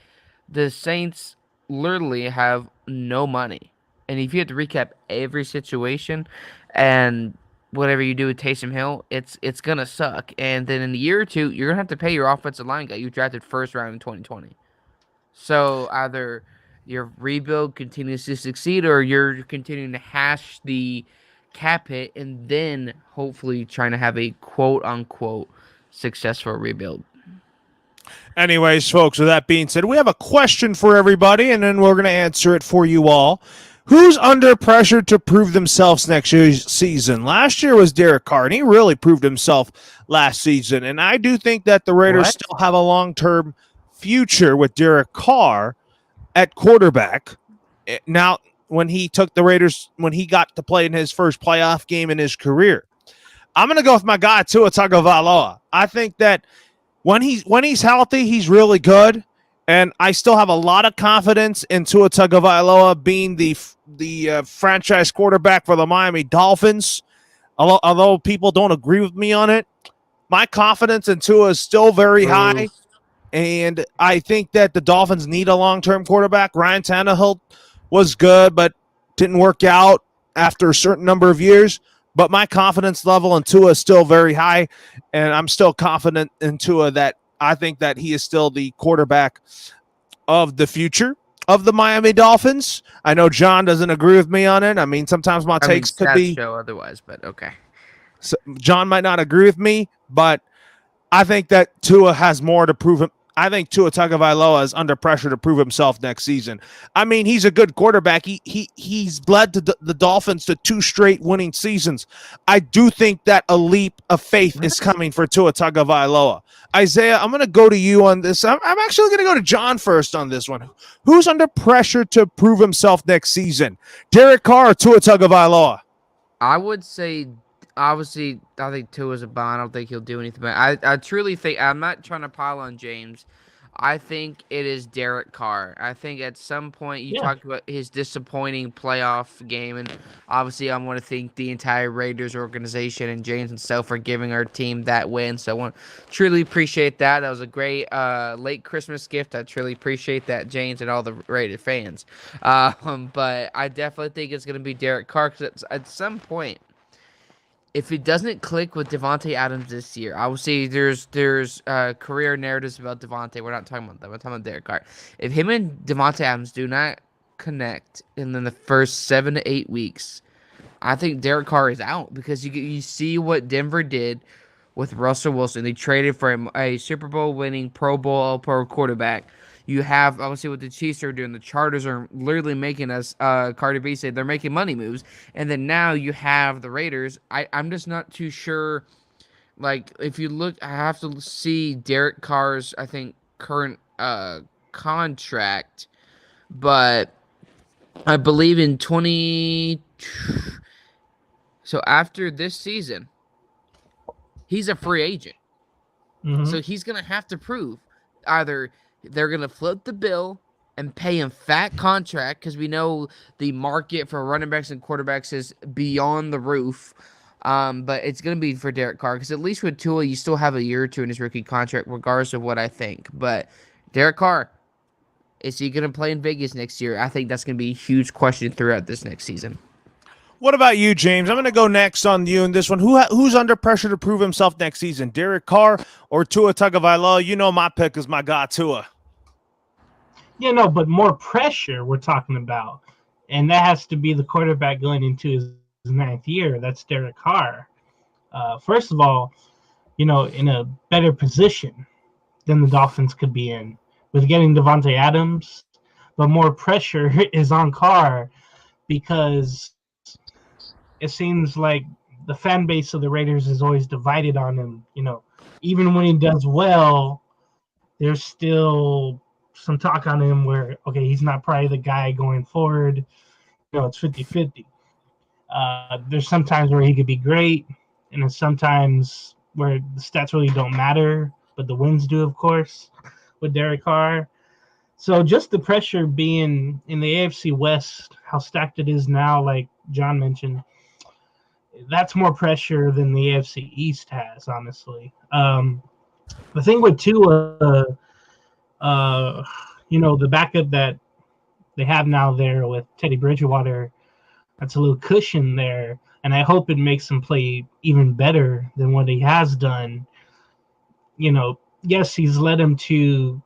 The Saints literally have no money. And if you have to recap every situation and whatever you do with Taysom Hill, it's gonna suck. And then in a year or two, you're gonna have to pay your offensive line guy you drafted first round in 2020. So either your rebuild continues to succeed or you're continuing to hash the cap hit and then hopefully trying to have a quote unquote successful rebuild. Anyways, folks, with that being said, we have a question for everybody, and then we're going to answer it for you all. Who's under pressure to prove themselves next season? Last year was Derek Carr, and he really proved himself last season. And I do think that the Raiders still have a long-term future with Derek Carr at quarterback. Now, when he took the Raiders, when he got to play in his first playoff game in his career, I'm going to go with my guy, Tua Tagovailoa. I think that when he's healthy, he's really good, and I still have a lot of confidence in Tua Tagovailoa being the franchise quarterback for the Miami Dolphins. Although people don't agree with me on it, my confidence in Tua is still very high, and I think that the Dolphins need a long-term quarterback. Ryan Tannehill was good, but didn't work out after a certain number of years. But my confidence level in Tua is still very high, and I'm still confident in Tua that I think that he is still the quarterback of the future of the Miami Dolphins. I know John doesn't agree with me on it. I mean, sometimes my takes could be show otherwise, but okay. So John might not agree with me, but I think that Tua has more to prove him. I think Tua Tagovailoa is under pressure to prove himself next season. I mean, he's a good quarterback. He's led to the Dolphins to 2 straight winning seasons. I do think that a leap of faith is coming for Tua Tagovailoa. Isaiah, I'm going to go to you on this. I'm actually going to go to John first on this one. Who's under pressure to prove himself next season? Derek Carr or Tua Tagovailoa? I would say, obviously, I think Tua's a bond. I don't think he'll do anything. But I truly think, I'm not trying to pile on James. I think it is Derek Carr. I think at some point you talked about his disappointing playoff game, and obviously I want to thank the entire Raiders organization and James and Sel for giving our team that win. So I want to truly appreciate that. That was a great late Christmas gift. I truly appreciate that, James, and all the Raiders fans. But I definitely think it's going to be Derek Carr, because at some point, if it doesn't click with Davante Adams this year, obviously there's career narratives about Davante. We're not talking about that. We're talking about Derek Carr. If him and Davante Adams do not connect in the first 7 to 8 weeks, I think Derek Carr is out, because you see what Denver did with Russell Wilson. They traded for him a Super Bowl winning Pro Bowl All-Pro quarterback. You have, obviously, what the Chiefs are doing. The Chargers are literally making us, Cardi B said, they're making money moves. And then now you have the Raiders. I'm just not too sure. Like, if you look, I have to see Derek Carr's, I think, current contract. But I believe in so after this season, he's a free agent. Mm-hmm. So he's going to have to prove either they're going to flip the bill and pay him fat contract, because we know the market for running backs and quarterbacks is beyond the roof. But it's going to be for Derek Carr, because at least with Tua, you still have a year or two in his rookie contract, regardless of what I think. But Derek Carr, is he going to play in Vegas next year? I think that's going to be a huge question throughout this next season. What about you, James? I'm going to go next on you in this one. Who's under pressure to prove himself next season, Derek Carr or Tua Tagovailoa? You know my pick is my guy, Tua. Yeah, no, but more pressure we're talking about. And that has to be the quarterback going into his 9th year. That's Derek Carr. First of all, in a better position than the Dolphins could be in with getting Davante Adams. But more pressure is on Carr, because it seems like the fan base of the Raiders is always divided on him. Even when he does well, there's still some talk on him where, okay, he's not probably the guy going forward. It's 50-50. There's sometimes where he could be great, and then sometimes where the stats really don't matter, but the wins do, of course, with Derek Carr. So just the pressure being in the AFC West, how stacked it is now, like John mentioned, that's more pressure than the AFC East has, honestly. The thing with Tua, the backup that they have now there with Teddy Bridgewater, that's a little cushion there, and I hope it makes him play even better than what he has done. Yes, he's led him to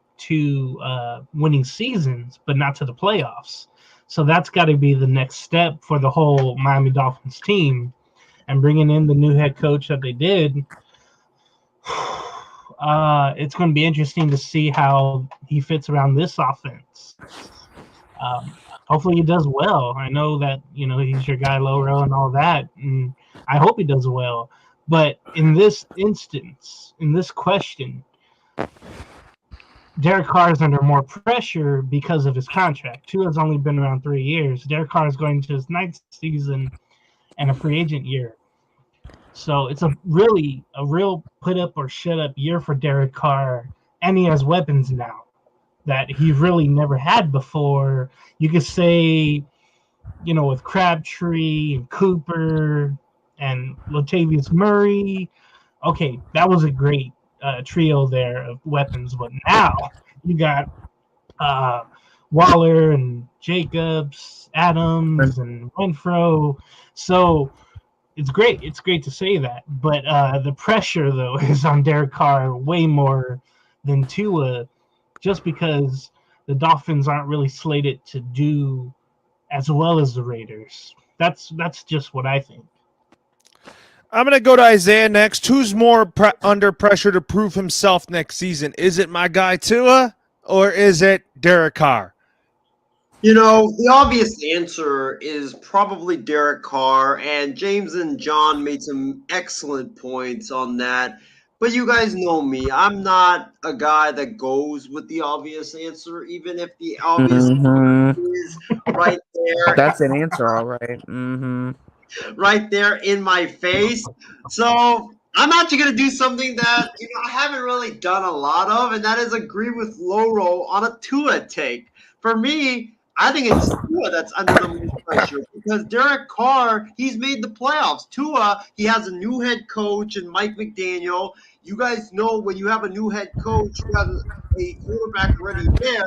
winning seasons, but not to the playoffs. So that's got to be the next step for the whole Miami Dolphins team. And bringing in the new head coach that they did, it's going to be interesting to see how he fits around this offense. Hopefully he does well. I know that, he's your guy, Loro, and all that, and I hope he does well. But in this instance, in this question, Derek Carr is under more pressure because of his contract. Tua's only been around 3 years. Derek Carr is going to his 9th season and a free agent year. So it's a real put up or shut up year for Derek Carr, and he has weapons now that he really never had before. You could say, with Crabtree and Cooper and Latavius Murray, okay, that was a great trio there of weapons. But now you got Waller and Jacobs, Adams and Renfro. So it's great. It's great to say that. But the pressure, though, is on Derek Carr way more than Tua, just because the Dolphins aren't really slated to do as well as the Raiders. That's just what I think. I'm going to go to Isaiah next. Who's more under pressure to prove himself next season? Is it my guy Tua or is it Derek Carr? The obvious answer is probably Derek Carr, and James and John made some excellent points on that. But you guys know me. I'm not a guy that goes with the obvious answer, even if the obvious answer is right there. That's an answer, all right. Right there in my face. So I'm actually going to do something that I haven't really done a lot of, and that is agree with Loro on a Tua take. For me, I think it's Tua that's under the most pressure because Derek Carr, he's made the playoffs. Tua, he has a new head coach and Mike McDaniel. You guys know when you have a new head coach who has a quarterback already there,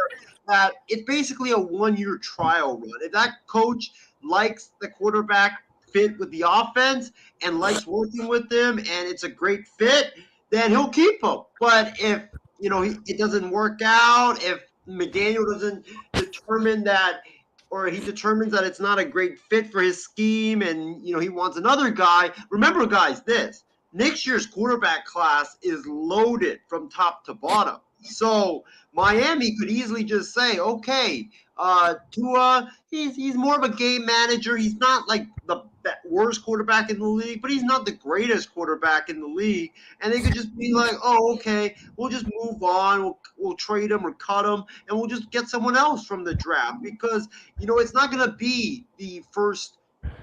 that it's basically a one-year trial run. If that coach likes the quarterback fit with the offense and likes working with them and it's a great fit, then he'll keep him. But if, it doesn't work out, if McDaniel doesn't determine that, or he determines that it's not a great fit for his scheme and, he wants another guy. Remember, guys, next year's quarterback class is loaded from top to bottom. So Miami could easily just say, okay, Tua, he's more of a game manager. He's not like the worst quarterback in the league, but he's not the greatest quarterback in the league. And they could just be like, oh, okay, we'll just move on. We'll trade him or cut him, and we'll just get someone else from the draft because, it's not going to be the first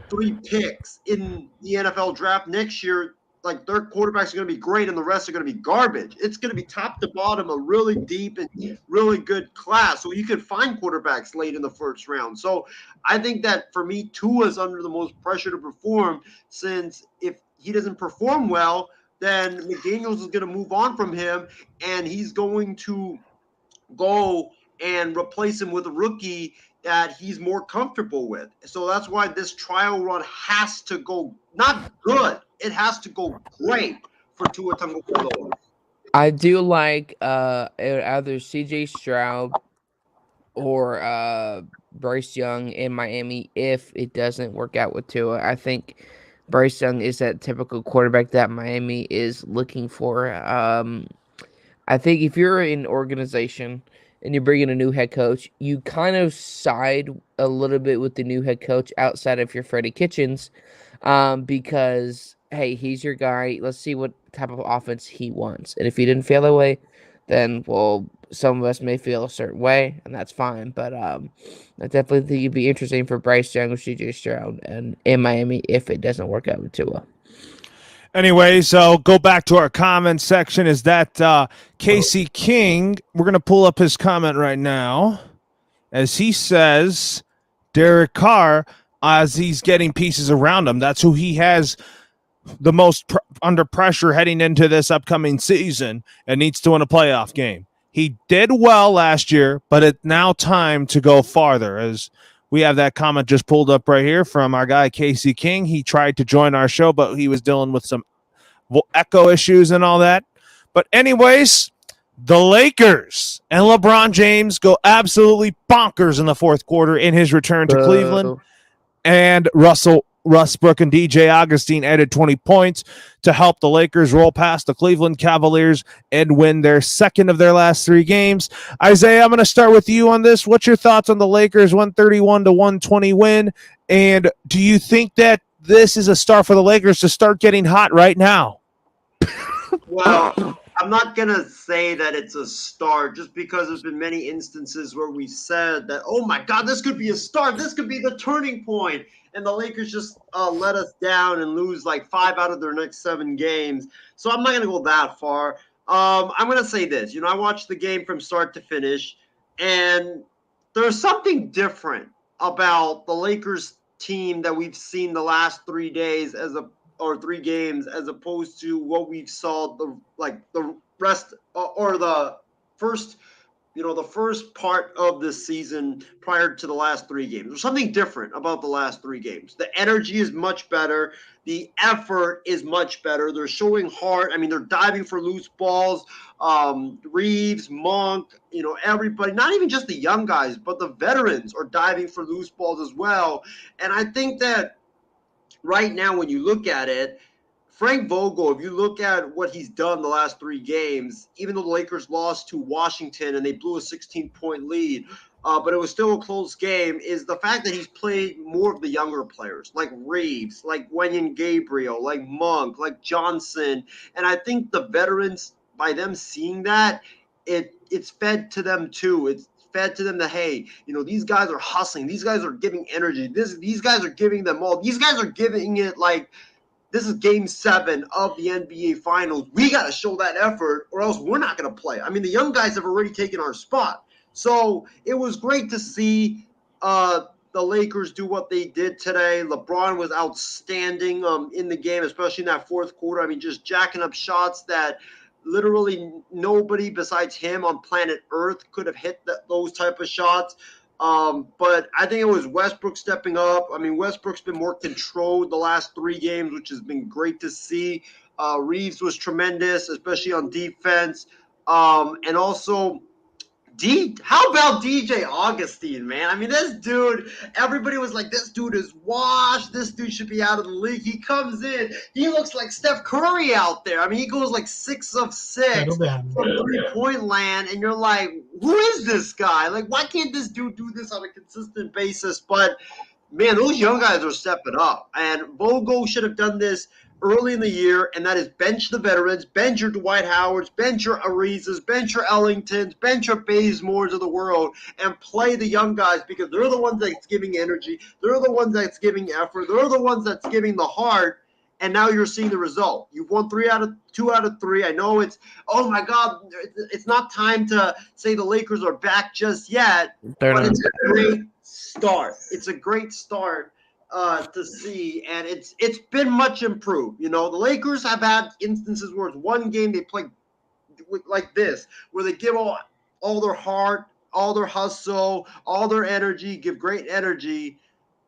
3 picks in the NFL draft next year. Like, their quarterbacks are going to be great and the rest are going to be garbage. It's going to be top to bottom, a really deep and really good class. So you could find quarterbacks late in the first round. So I think that for me, Tua's under the most pressure to perform, since if he doesn't perform well, then McDaniels is going to move on from him and he's going to go and replace him with a rookie that he's more comfortable with. So that's why this trial run has to go not good. It has to go great for Tua Tagovailoa. I do like either CJ Stroud or Bryce Young in Miami if it doesn't work out with Tua. I think Bryce Young is that typical quarterback that Miami is looking for. I think if you're an organization and you bring in a new head coach, you kind of side a little bit with the new head coach outside of your Freddie Kitchens because, hey, he's your guy. Let's see what type of offense he wants. And if he didn't feel that way, then, well, some of us may feel a certain way, and that's fine. But I definitely think it'd be interesting for Bryce Young or CJ Stroud and in Miami if it doesn't work out with Tua. Anyway, so go back to our comment section. Is that Casey King? We're going to pull up his comment right now. As he says, Derek Carr, as he's getting pieces around him, that's who he has the most under pressure heading into this upcoming season and needs to win a playoff game. He did well last year, but it's now time to go farther. As we have that comment just pulled up right here from our guy Casey King. He tried to join our show, but he was dealing with some echo issues and all that. But anyways, the Lakers and LeBron James go absolutely bonkers in the fourth quarter in his return to Cleveland. And Russ Westbrook and DJ Augustine added 20 points to help the Lakers roll past the Cleveland Cavaliers and win their second of their last 3 games. Isaiah, I'm going to start with you on this. What's your thoughts on the Lakers 131-120 win? And do you think that this is a start for the Lakers to start getting hot right now? Well, I'm not going to say that it's a start just because there's been many instances where we said that, oh my God, this could be a start. This could be the turning point. And the Lakers just let us down and lose like 5 out of their next 7 games. So I'm not going to go that far. I'm going to say this. I watched the game from start to finish, and there's something different about the Lakers team that we've seen the last 3 days or 3 games as opposed to what we've saw the rest or the first the first part of this season prior to the last 3 games. There's something different about the last 3 games. The energy is much better. The effort is much better. They're showing heart. I mean, they're diving for loose balls. Reeves, Monk, everybody, not even just the young guys, but the veterans are diving for loose balls as well. And I think that right now, when you look at it, Frank Vogel, if you look at what he's done the last 3 games, even though the Lakers lost to Washington and they blew a 16-point lead, but it was still a close game, is the fact that he's played more of the younger players, like Reeves, like Wenyen Gabriel, like Monk, like Johnson. And I think the veterans, by them seeing that, it's fed to them too. It's fed to them that, hey, these guys are hustling. These guys are giving energy. These guys are giving them all. These guys are giving it like, this is game 7 of the NBA Finals. We got to show that effort or else we're not going to play. I mean, the young guys have already taken our spot. So it was great to see the Lakers do what they did today. LeBron was outstanding in the game, especially in that fourth quarter. I mean, just jacking up shots that literally nobody besides him on planet Earth could have hit those type of shots. But I think it was Westbrook stepping up. I mean, Westbrook's been more controlled the last 3 games, which has been great to see. Reeves was tremendous, especially on defense. And also, how about DJ Augustine, man? I mean, this dude, everybody was like, this dude is washed. This dude should be out of the league. He comes in. He looks like Steph Curry out there. I mean, he goes like 6 of 6 from 3-point land, and you're like, who is this guy? Like, why can't this dude do this on a consistent basis? But, man, those young guys are stepping up. And Vogel should have done this early in the year, and that is bench the veterans, bench your Dwight Howards, bench your Arizas, bench your Ellingtons, bench your Bazemores of the world, and play the young guys because they're the ones that's giving energy. They're the ones that's giving effort. They're the ones that's giving the heart, and now you're seeing the result. You've won 2 out of 3. I know it's, oh, my God, it's not time to say the Lakers are back just yet, but it's a great start. It's a great start. To see, and it's been much improved. The Lakers have had instances where it's one game they play like this, where they give all their heart, all their hustle, all their energy, give great energy,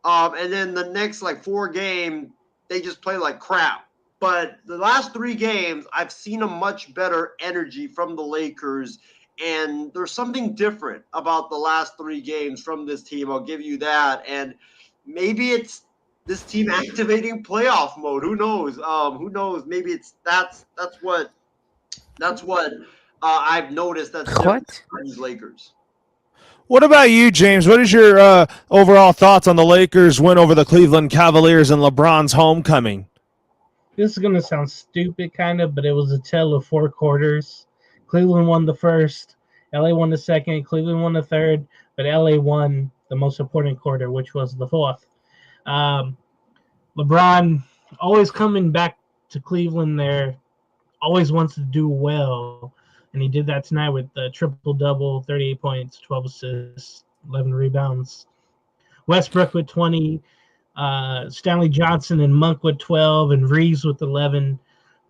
and then the next 4 games they just play like crap. But the last 3 games, I've seen a much better energy from the Lakers, and there's something different about the last 3 games from this team. I'll give you that, and maybe it's this team activating playoff mode. Who knows? Who knows? Maybe that's what I've noticed. That's what these Lakers. What about you, James? What is your overall thoughts on the Lakers' win over the Cleveland Cavaliers and LeBron's homecoming? This is gonna sound stupid, kind of, but it was a tale of 4 quarters. Cleveland won the first, LA won the second, Cleveland won the third, but LA won the most important quarter, which was the fourth. LeBron always coming back to Cleveland there, always wants to do well, and he did that tonight with the triple-double, 38 points, 12 assists, 11 rebounds. Westbrook with 20, Stanley Johnson and Monk with 12 and Reeves with 11.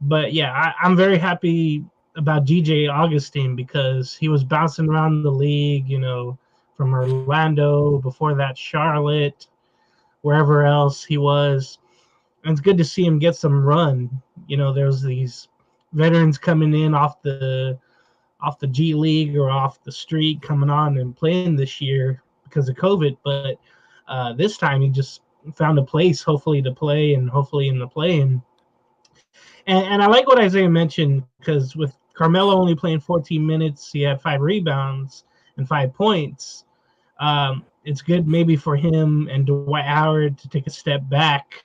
But yeah, I'm very happy about DJ Augustine because he was bouncing around the league, from Orlando, before that Charlotte, wherever else he was. And it's good to see him get some run. There's these veterans coming in off the G League or off the street coming on and playing this year because of COVID. But this time he just found a place, hopefully to play and hopefully in the play-in. And I like what Isaiah mentioned because with Carmelo only playing 14 minutes, he had 5 rebounds and 5 points. It's good maybe for him and Dwight Howard to take a step back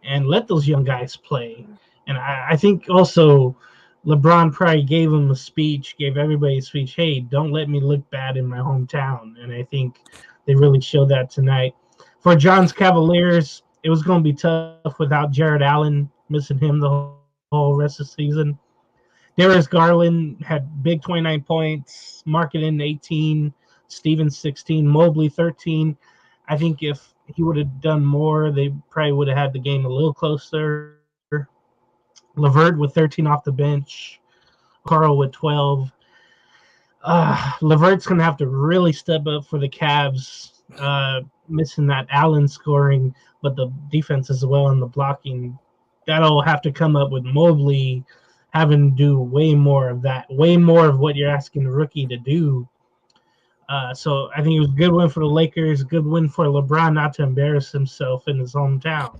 and let those young guys play. And I think also LeBron probably gave everybody a speech, hey, don't let me look bad in my hometown. And I think they really showed that tonight. For John's Cavaliers, it was going to be tough without Jared Allen, missing him the whole rest of the season. Darius Garland had big 29 points, Markkanen 18, Stevens 16, Mobley 13. I think if he would have done more, they probably would have had the game a little closer. LeVert with 13 off the bench, Carl with 12. LeVert's going to have to really step up for the Cavs, missing that Allen scoring, but the defense as well and the blocking. That'll have to come up with Mobley having to do way more of that, way more of what you're asking the rookie to do. So I think it was a good win for the Lakers, a good win for LeBron not to embarrass himself in his hometown.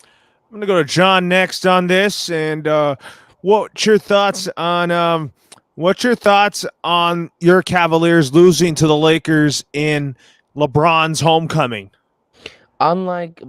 I'm going to go to John next on this. And what's your thoughts on your Cavaliers losing to the Lakers in LeBron's homecoming? Unlike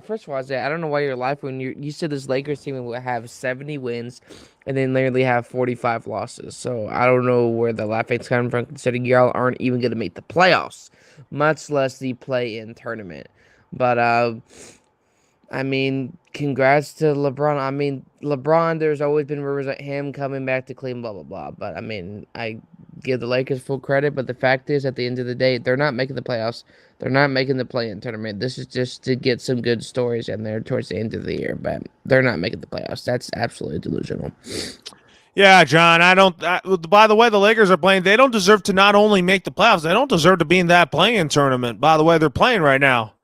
first of all, I don't know why you're laughing when you said this Lakers team will have 70 wins and then literally have 45 losses. So I don't know where the laughing's coming from, considering y'all aren't even going to make the playoffs, much less the play-in tournament. But I mean, congrats to LeBron. I mean, LeBron, there's always been rumors of him coming back to Cleveland, blah, blah, blah. But, I mean, I give the Lakers full credit. But the fact is, at the end of the day, they're not making the playoffs. They're not making the play-in tournament. This is just to get some good stories in there towards the end of the year. But they're not making the playoffs. That's absolutely delusional. Yeah, John, by the way, the Lakers are playing. They don't deserve to not only make the playoffs, they don't deserve to be in that play-in tournament. By the way, they're playing right now.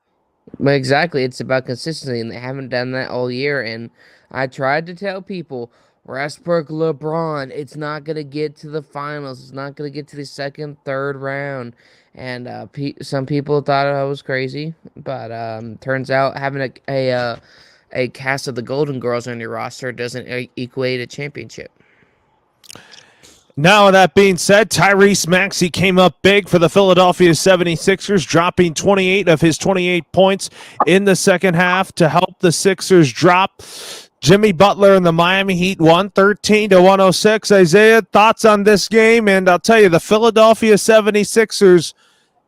But exactly, it's about consistency, and they haven't done that all year. And I tried to tell people, Westbrook, LeBron, it's not going to get to the finals. It's not going to get to the second, third round. And some people thought I was crazy, but turns out having a cast of the Golden Girls on your roster doesn't equate a championship. Now, that being said, Tyrese Maxey came up big for the Philadelphia 76ers, dropping 28 of his 28 points in the second half to help the Sixers drop. Jimmy Butler and the Miami Heat 113-106. Isaiah, thoughts on this game? And I'll tell you, the Philadelphia 76ers,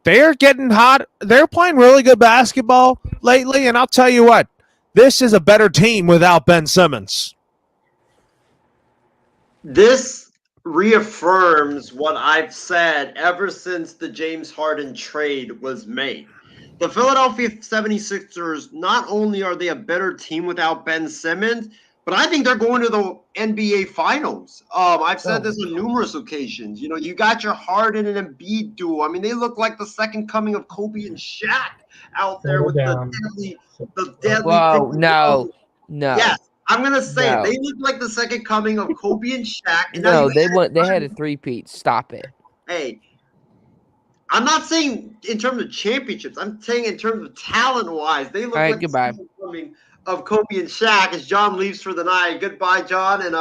they are getting hot. They're playing really good basketball lately, and I'll tell you what, this is a better team without Ben Simmons. This reaffirms what I've said ever since the James Harden trade was made. The Philadelphia 76ers, not only are they a better team without Ben Simmons, but I think they're going to the NBA Finals. I've said this on numerous occasions. You got your Harden and Embiid duo. I mean, they look like the second coming of Kobe and Shaq out there with the deadly. Whoa, no. Yes. I'm gonna say they look like the second coming of Kobe and Shaq. And no, they had a three-peat. Stop it. Hey, I'm not saying in terms of championships. I'm saying in terms of talent-wise, they look like the second coming of Kobe and Shaq as John leaves for the night. Goodbye, John, and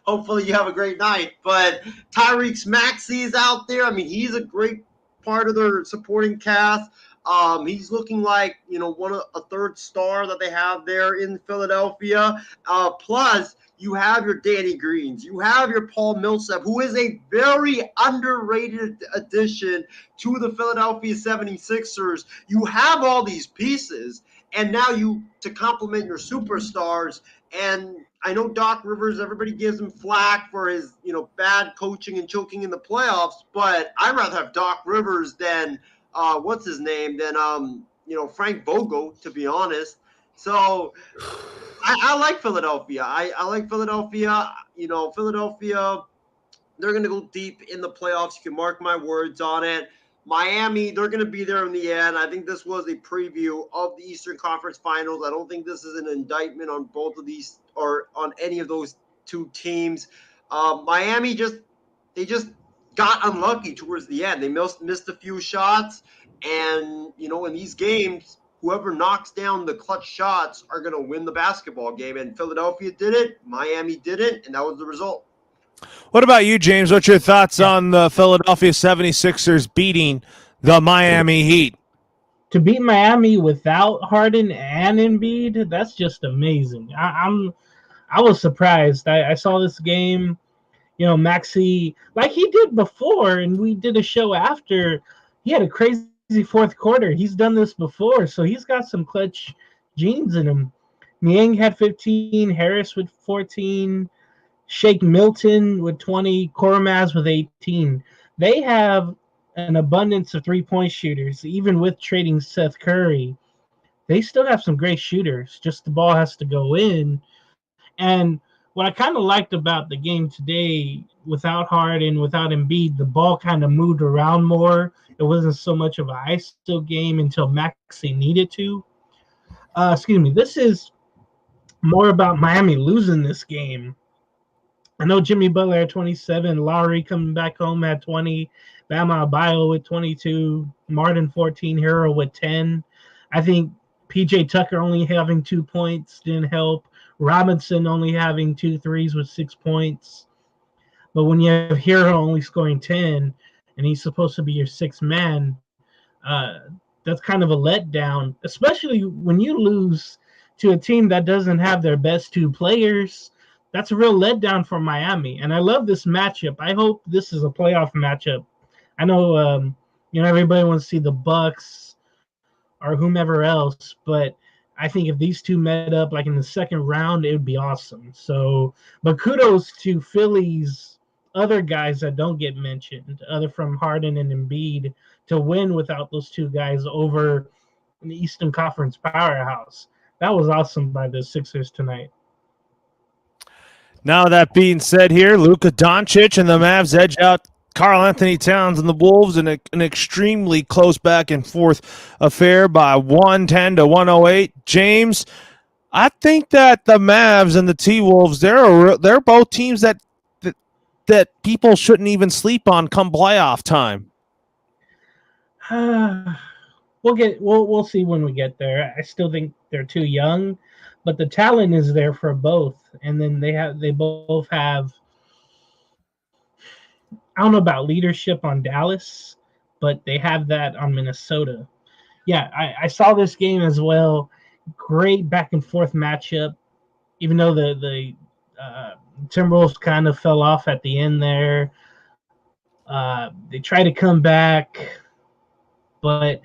hopefully you have a great night. But Tyrese Maxey is out there. I mean, he's a great part of their supporting cast. He's looking like, a third star that they have there in Philadelphia. Plus, you have your Danny Greens. You have your Paul Millsap, who is a very underrated addition to the Philadelphia 76ers. You have all these pieces, and now to complement your superstars. And I know Doc Rivers, everybody gives him flack for his, bad coaching and choking in the playoffs, but I'd rather have Doc Rivers than what's his name than Frank Vogel, to be honest. So I like Philadelphia. I like Philadelphia. Philadelphia, they're going to go deep in the playoffs. You can mark my words on it. Miami, they're going to be there in the end. I think this was a preview of the Eastern Conference Finals. I don't think this is an indictment on both of these or on any of those two teams. Miami just got unlucky towards the end. They missed a few shots, and in these games, whoever knocks down the clutch shots are going to win the basketball game. And Philadelphia did it, Miami didn't, and that was the result. What about you, James? What's your thoughts on the Philadelphia 76ers beating the Miami Heat? To beat Miami without Harden and Embiid, that's just amazing. I was surprised. I saw this game, Maxey, like he did before, and we did a show after. He had a crazy fourth quarter. He's done this before, so he's got some clutch genes in him. Niang had 15, Harris with 14, Shake Milton with 20, Koromaz with 18. They have an abundance of three-point shooters, even with trading Seth Curry. They still have some great shooters, just the ball has to go in. And what I kind of liked about the game today, without Harden, without Embiid, the ball kind of moved around more. It wasn't so much of an ISO game until Maxey needed to. This is more about Miami losing this game. I know Jimmy Butler at 27, Lowry coming back home at 20, Bama Adebayo with 22, Martin 14, Hero with 10. I think PJ Tucker only having 2 points didn't help. Robinson only having 2 threes with 6 points. But when you have Hero only scoring 10 and he's supposed to be your sixth man, that's kind of a letdown, especially when you lose to a team that doesn't have their best 2 players. That's a real letdown for Miami. And I love this matchup. I hope this is a playoff matchup. I know, everybody wants to see the Bucks or whomever else, but I think if these two met up like in the second round, it would be awesome. So, but kudos to Philly's other guys that don't get mentioned, other from Harden and Embiid, to win without those two guys over the Eastern Conference powerhouse. That was awesome by the Sixers tonight. Now that being said here, Luka Doncic and the Mavs edge out Karl Anthony Towns and the Wolves in an extremely close back and forth affair by 110 to 108. James, I think that the Mavs and the T-Wolves, they're both teams that people shouldn't even sleep on come playoff time. We'll see when we get there. I still think they're too young, but the talent is there for both. And then they both have, I don't know about leadership on Dallas, but they have that on Minnesota. Yeah, I saw this game as well. Great back and forth matchup, even though the Timberwolves kind of fell off at the end there. They tried to come back, but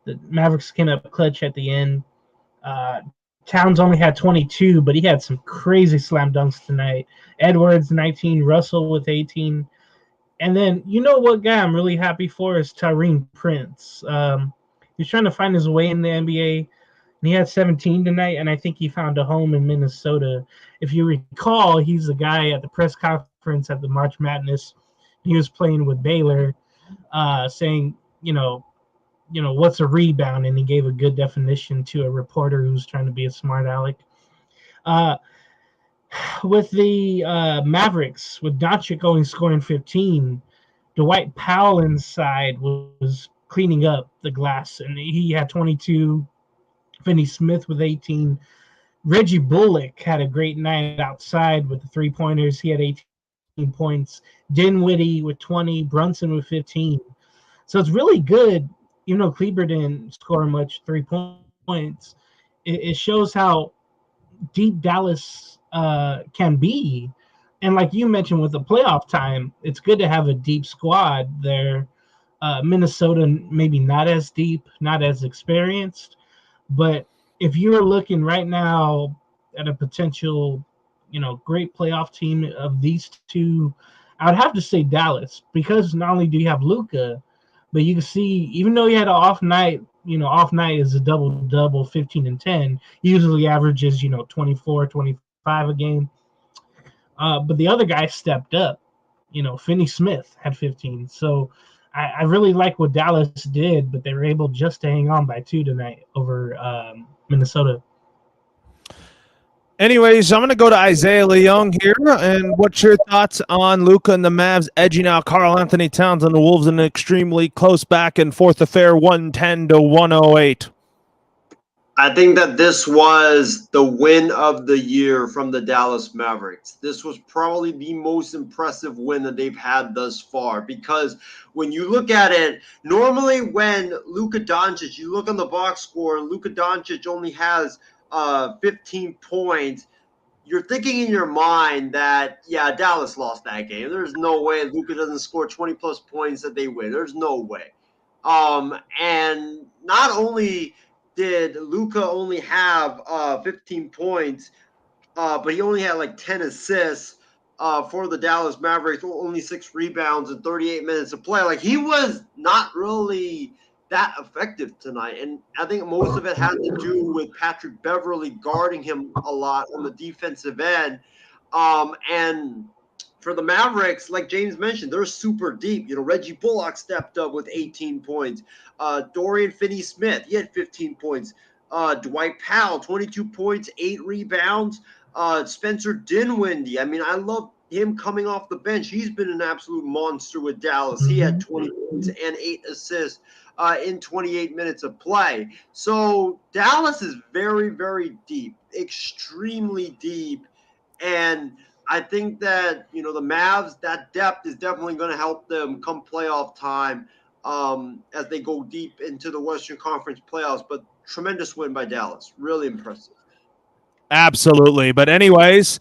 the Mavericks came up clutch at the end. Towns only had 22, but he had some crazy slam dunks tonight. Edwards, 19, Russell with 18. And then, what guy I'm really happy for is Taurean Prince. He's trying to find his way in the NBA, and he had 17 tonight, and I think he found a home in Minnesota. If you recall, he's the guy at the press conference at the March Madness. He was playing with Baylor, saying, what's a rebound? And he gave a good definition to a reporter who's trying to be a smart aleck. With the Mavericks, with Doncic only scoring 15, Dwight Powell inside was cleaning up the glass, and he had 22. Finney Smith with 18. Reggie Bullock had a great night outside with the three-pointers. He had 18 points. Dinwiddie with 20. Brunson with 15. So it's really good. Even though Kleber didn't score much 3 points, it shows how deep Dallas can be. And like you mentioned with the playoff time, it's good to have a deep squad there. Minnesota maybe not as deep, not as experienced, but if you're looking right now at a potential, great playoff team of these two, I would have to say Dallas, because not only do you have Luka, But you can see, even though he had an off night, off night is a double-double, 15 and 10. He usually averages, 24, 25 a game. But the other guy stepped up. Finney Smith had 15. So I really like what Dallas did, but they were able just to hang on by 2 tonight over Minnesota. Anyways, I'm going to go to Isaiah Leung here. And what's your thoughts on Luka and the Mavs edging out Karl Anthony Towns and the Wolves in an extremely close back and forth affair, 110 to 108? I think that this was the win of the year from the Dallas Mavericks. This was probably the most impressive win that they've had thus far, because when you look at it, normally when Luka Doncic, you look on the box score and Luka Doncic only has 15 points, you're thinking in your mind that, yeah, Dallas lost that game. There's no way Luka doesn't score 20-plus points that they win. There's no way. And not only did Luka only have 15 points, but he only had like 10 assists for the Dallas Mavericks, only 6 rebounds in 38 minutes of play. Like, he was not really that effective tonight. And I think most of it had to do with Patrick Beverley guarding him a lot on the defensive end. And for the Mavericks, like James mentioned, they're super deep. Reggie Bullock stepped up with 18 points. Dorian Finney-Smith, he had 15 points. Dwight Powell, 22 points, 8 rebounds. Spencer Dinwiddie, I mean, I love him coming off the bench. He's been an absolute monster with Dallas. He had 20 points and 8 assists in 28 minutes of play. So Dallas is very, very deep, extremely deep. And I think that, the Mavs, that depth is definitely going to help them come playoff time as they go deep into the Western Conference playoffs. But tremendous win by Dallas. Really impressive. Absolutely. But anyways,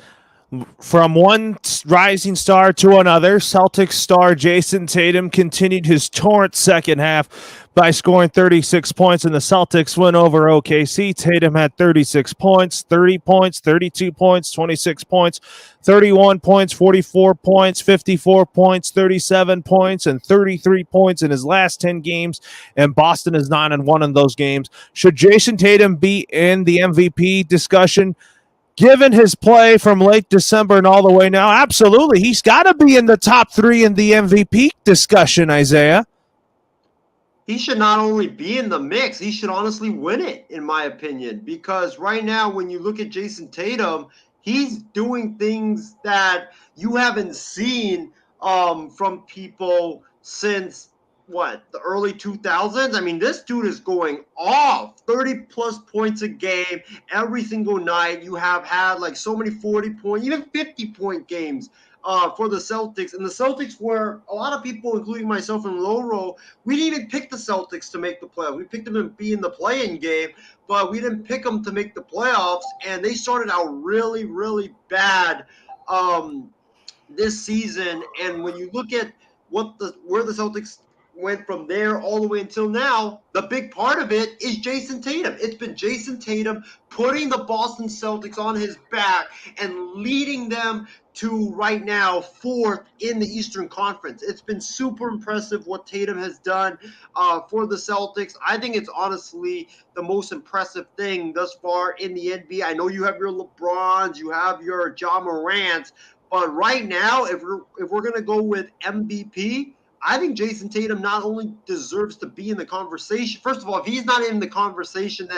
from one rising star to another, Celtics star Jason Tatum continued his torrent second half by scoring 36 points, and the Celtics win over OKC. Tatum had 36 points, 30 points, 32 points, 26 points, 31 points, 44 points, 54 points, 37 points, and 33 points in his last 10 games, and Boston is 9-1 in those games. Should Jason Tatum be in the MVP discussion? Given his play from late December and all the way now, absolutely. He's got to be in the top 3 in the MVP discussion, Isaiah. He should not only be in the mix, he should honestly win it, in my opinion. Because right now, when you look at Jason Tatum, he's doing things that you haven't seen from people since, the early 2000s? I mean, this dude is going off. 30-plus points a game every single night. You have had like so many 40-point, even 50-point games for the Celtics. And the Celtics were, a lot of people, including myself and Loro, we didn't even pick the Celtics to make the playoffs. We picked them to be in the play-in game, but we didn't pick them to make the playoffs. And they started out really, really bad this season. And when you look at where the Celtics went from there all the way until now, the big part of it is Jason Tatum. It's been Jason Tatum putting the Boston Celtics on his back and leading them to right now 4th in the Eastern Conference. It's been super impressive what Tatum has done for the Celtics. I think it's honestly the most impressive thing thus far in the NBA. I know you have your LeBrons, you have your Ja Morants, but right now, if we're going to go with MVP, I think Jason Tatum not only deserves to be in the conversation. First of all, if he's not in the conversation,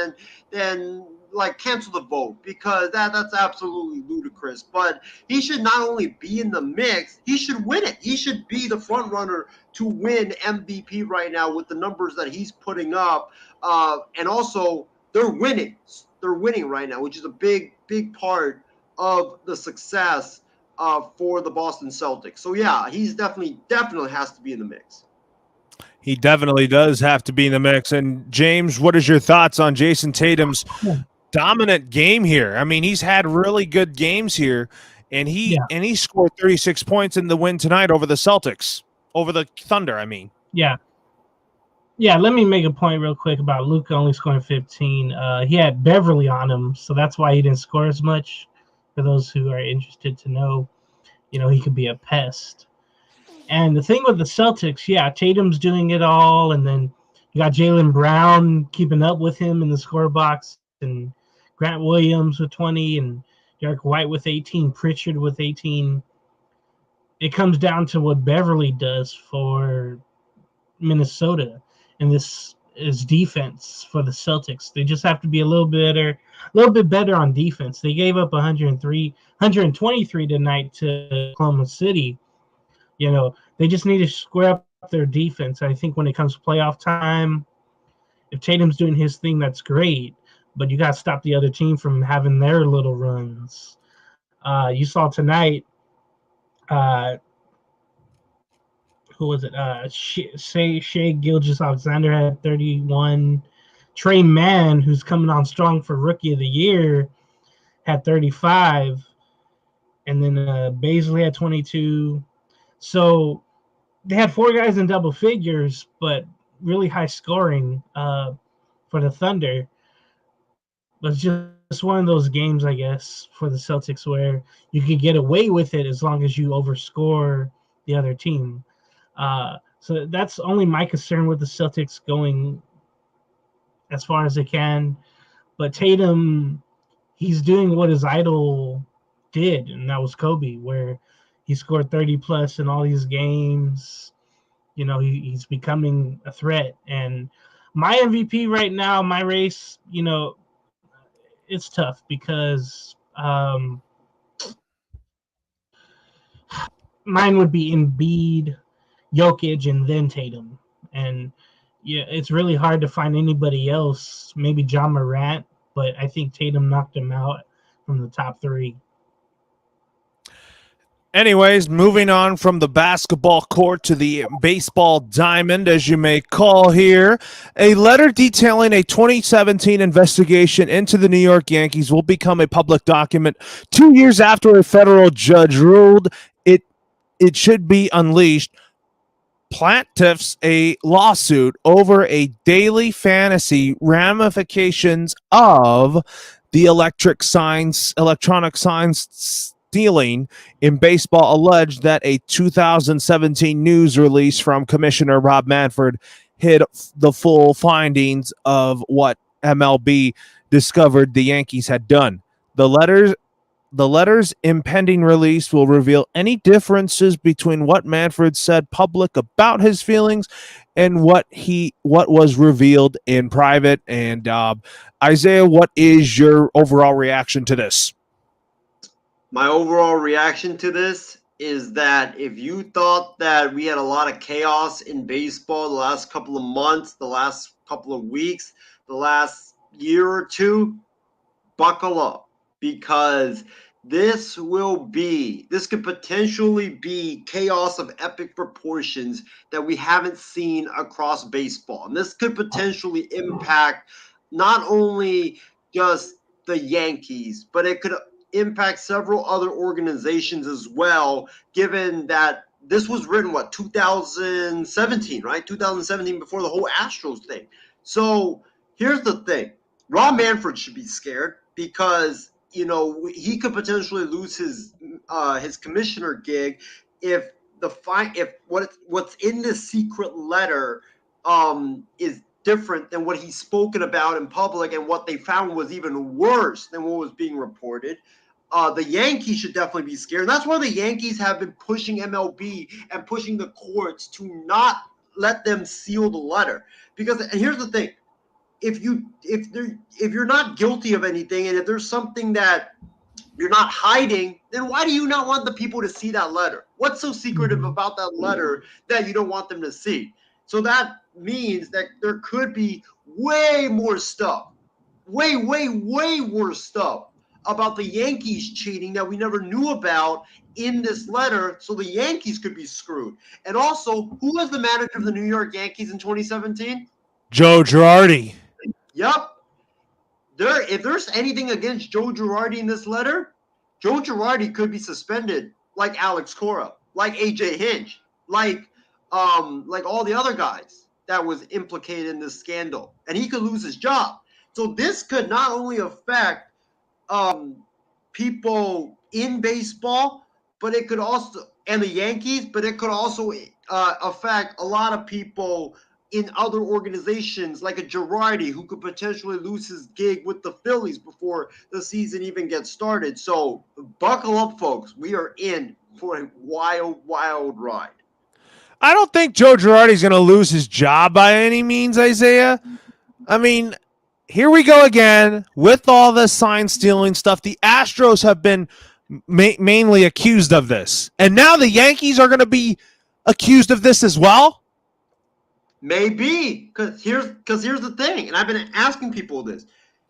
then like cancel the vote, because that's absolutely ludicrous. But he should not only be in the mix, he should win it. He should be the front runner to win MVP right now with the numbers that he's putting up. And also, they're winning. They're winning right now, which is a big, big part of the success for the Boston Celtics. So yeah, he's definitely has to be in the mix. He definitely does have to be in the mix. And James, what is your thoughts on Jason Tatum's dominant game here? I mean, he's had really good games here, and he scored 36 points in the win tonight over the Celtics, over the Thunder, I mean. Yeah, let me make a point real quick about Luka only scoring 15. He had Beverly on him, so that's why he didn't score as much. For those who are interested to know, he could be a pest. And the thing with the Celtics, yeah, Tatum's doing it all, and then you got Jaylen Brown keeping up with him in the score box, and Grant Williams with 20, and Derek White with 18, Pritchard with 18. It comes down to what Beverly does for Minnesota, and this is defense for the Celtics. They just have to be a little bit better on defense. They gave up 123 tonight to Oklahoma City. They just need to square up their defense. I think when it comes to playoff time, if Tatum's doing his thing, that's great, but you got to stop the other team from having their little runs. You saw tonight, who was it? Shea Gilgeous-Alexander had 31. Trey Mann, who's coming on strong for Rookie of the Year, had 35. And then Baisley had 22. So they had 4 guys in double figures, but really high scoring for the Thunder. But it's just one of those games, I guess, for the Celtics where you can get away with it as long as you overscore the other team. So that's only my concern with the Celtics going as far as they can. But Tatum, he's doing what his idol did, and that was Kobe, where he scored 30 plus in all these games. He's becoming a threat. And my MVP right now, my race, it's tough because mine would be Embiid, Jokic, and then Tatum. And yeah, it's really hard to find anybody else. Maybe John Morant, but I think Tatum knocked him out from the top 3. Anyways, moving on from the basketball court to the baseball diamond, as you may call here, a letter detailing a 2017 investigation into the New York Yankees will become a public document 2 years after a federal judge ruled it should be unleashed. Plaintiffs a lawsuit over a daily fantasy ramifications of the electronic signs stealing in baseball alleged that a 2017 news release from Commissioner Rob Manfred hid the full findings of what MLB discovered the Yankees had done. The letter's impending release will reveal any differences between what Manfred said public about his feelings and what was revealed in private. And Isaiah, what is your overall reaction to this? My overall reaction to this is that if you thought that we had a lot of chaos in baseball the last couple of months, the last couple of weeks, the last year or two, buckle up, because this could potentially be chaos of epic proportions that we haven't seen across baseball. And this could potentially impact not only just the Yankees, but it could impact several other organizations as well, given that this was written, 2017, right? 2017, before the whole Astros thing. So here's the thing. Rob Manfred should be scared because, he could potentially lose his commissioner gig if what's in this secret letter is different than what he's spoken about in public, and what they found was even worse than what was being reported. The Yankees should definitely be scared. And that's why the Yankees have been pushing MLB and pushing the courts to not let them seal the letter. And here's the thing. If you're not guilty of anything, and if there's something that you're not hiding, then why do you not want the people to see that letter? What's so secretive about that letter that you don't want them to see? So that means that there could be way more stuff, way worse stuff about the Yankees cheating that we never knew about in this letter, so the Yankees could be screwed. And also, who was the manager of the New York Yankees in 2017? Joe Girardi. Yep. If there's anything against Joe Girardi in this letter, Joe Girardi could be suspended, like Alex Cora, like AJ Hinch, like all the other guys that was implicated in this scandal, and he could lose his job. So this could not only affect people in baseball, but it could also, and the Yankees, but it could also affect a lot of people in other organizations, like a Girardi, who could potentially lose his gig with the Phillies before the season even gets started. So buckle up, folks. We are in for a wild, wild ride. I don't think Joe Girardi's going to lose his job by any means, Isaiah. I mean, here we go again with all the sign stealing stuff. The Astros have been mainly accused of this, and now the Yankees are going to be accused of this as well. Maybe, because here's the thing, and I've been asking people this.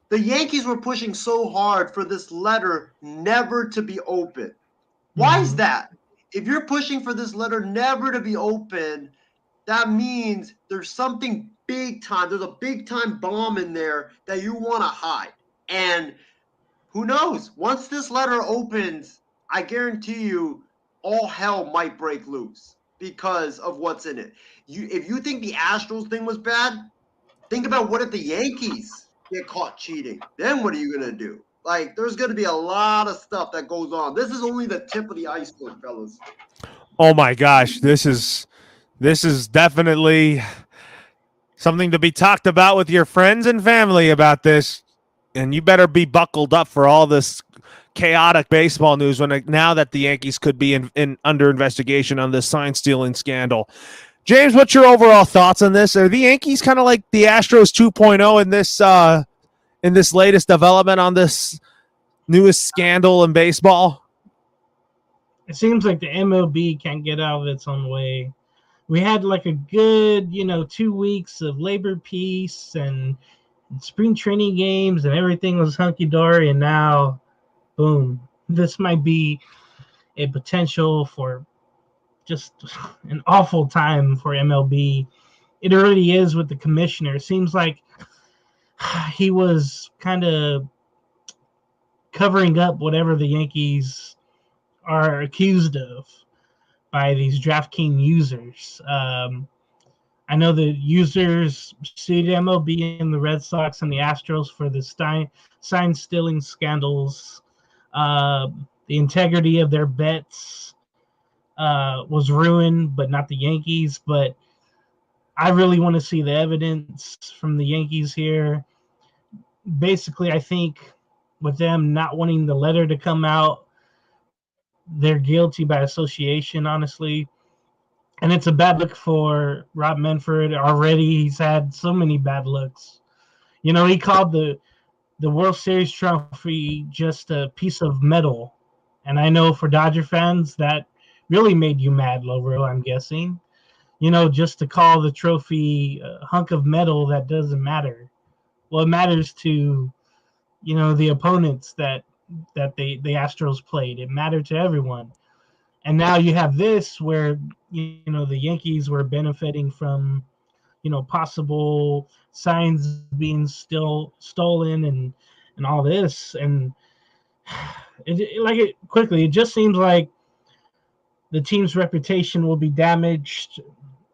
The Yankees were pushing so hard for this letter never to be open. Why is that? If you're pushing for this letter never to be open, that means there's something big time. There's a big time bomb in there that you want to hide. And who knows? Once this letter opens, I guarantee you all hell might break loose because of what's in it. If you think the Astros thing was bad, think about what if the Yankees get caught cheating. Then what are you going to do? Like, there's going to be a lot of stuff that goes on. This is only the tip of the iceberg, fellas. Oh my gosh, this is definitely something to be talked about with your friends and family about this. And you better be buckled up for all this chaotic baseball news now that the Yankees could be in under investigation on this sign stealing scandal. James, what's your overall thoughts on this? Are the Yankees kind of like the Astros 2.0 in this latest development on this newest scandal in baseball? It seems like the MLB can't get out of its own way. We had like a good, 2 weeks of labor peace and spring training games and everything was hunky-dory, and now, boom, this might be a potential for just an awful time for MLB. It already is with the commissioner. It seems like he was kind of covering up whatever the Yankees are accused of by these DraftKings users. I know the users sued MLB and the Red Sox and the Astros for the sign stealing scandals. The integrity of their bets was ruined, but not the Yankees. But I really want to see the evidence from the Yankees here. Basically, I think with them not wanting the letter to come out, they're guilty by association, honestly. And it's a bad look for Rob Manfred already. He's had so many bad looks. He called the World Series trophy just a piece of metal. And I know for Dodger fans, that really made you mad, Loro, I'm guessing. Just to call the trophy a hunk of metal that doesn't matter. Well, it matters to, the opponents that the Astros played. It mattered to everyone. And now you have this where, the Yankees were benefiting from, possible signs being still stolen and all this. And it just seems like the team's reputation will be damaged.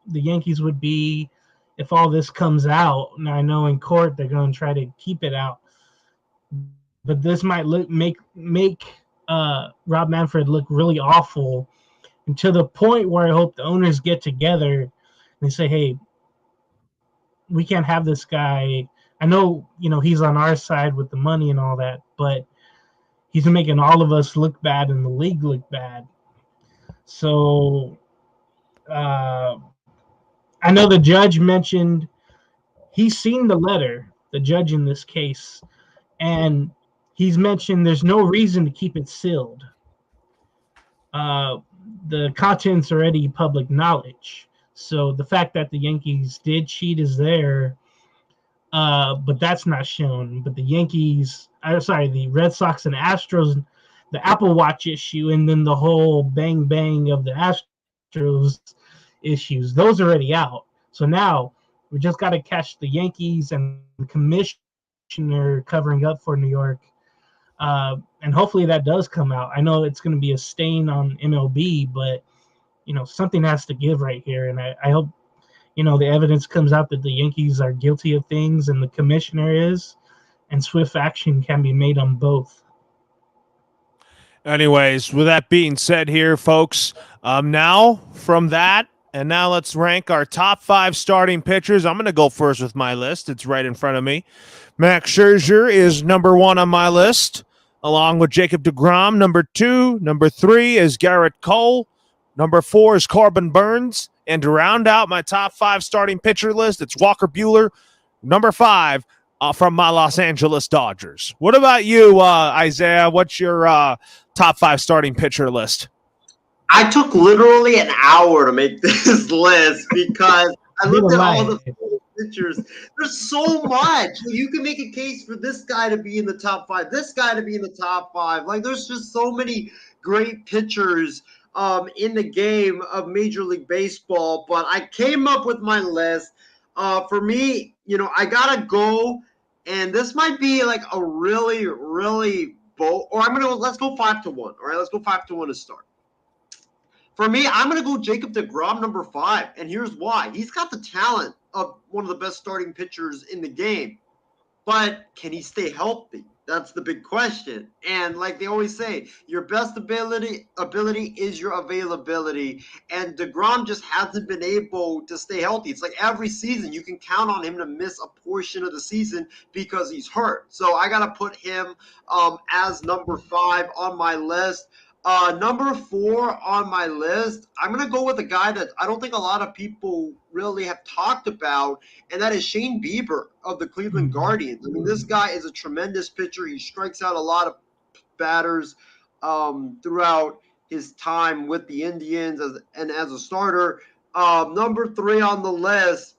The Yankees would be, if all this comes out. And I know in court they're going to try to keep it out. But this might make Rob Manfred look really awful, and to the point where I hope the owners get together and they say, hey, we can't have this guy. I know, he's on our side with the money and all that, but he's making all of us look bad and the league look bad. So I know the judge mentioned he's seen the letter, the judge in this case, and he's mentioned there's no reason to keep it sealed. The content's already public knowledge. So the fact that the Yankees did cheat is there, but that's not shown. But the Red Sox and Astros, the Apple Watch issue, and then the whole bang of the Astros issues, those are already out. So now we just got to catch the Yankees and the commissioner covering up for New York. And hopefully that does come out. I know it's going to be a stain on MLB, but something has to give right here. And I hope, the evidence comes out that the Yankees are guilty of things and the commissioner is, and swift action can be made on both. Anyways, with that being said here, folks, now from that, and now let's rank our top 5 starting pitchers. I'm going to go first with my list. It's right in front of me. Max Scherzer is number 1 on my list, along with Jacob deGrom. Number 2, number 3 is Garrett Cole. Number 4 is Corbin Burns. And to round out my top 5 starting pitcher list, it's Walker Buehler. Number 5 from my Los Angeles Dodgers. What about you, Isaiah? What's your top 5 starting pitcher list? I took literally an hour to make this list because I looked at all the pitchers. There's so much. You can make a case for this guy to be in the top 5, this guy to be in the top 5. Like, there's just so many great pitchers in the game of Major League Baseball. But I came up with my list. For me, I got to go, and this might be like a really, really bold, or let's go 5-1. All right, let's go 5-1 to start. For me, I'm going to go Jacob deGrom, number 5, and here's why. He's got the talent of one of the best starting pitchers in the game, but can he stay healthy? That's the big question. And like they always say, your best ability is your availability, and deGrom just hasn't been able to stay healthy. It's like every season you can count on him to miss a portion of the season because he's hurt. So I got to put him as number 5 on my list. Number 4 on my list, I'm going to go with a guy that I don't think a lot of people really have talked about, and that is Shane Bieber of the Cleveland Guardians. I mean, this guy is a tremendous pitcher. He strikes out a lot of batters throughout his time with the Indians as a starter. Number 3 on the list,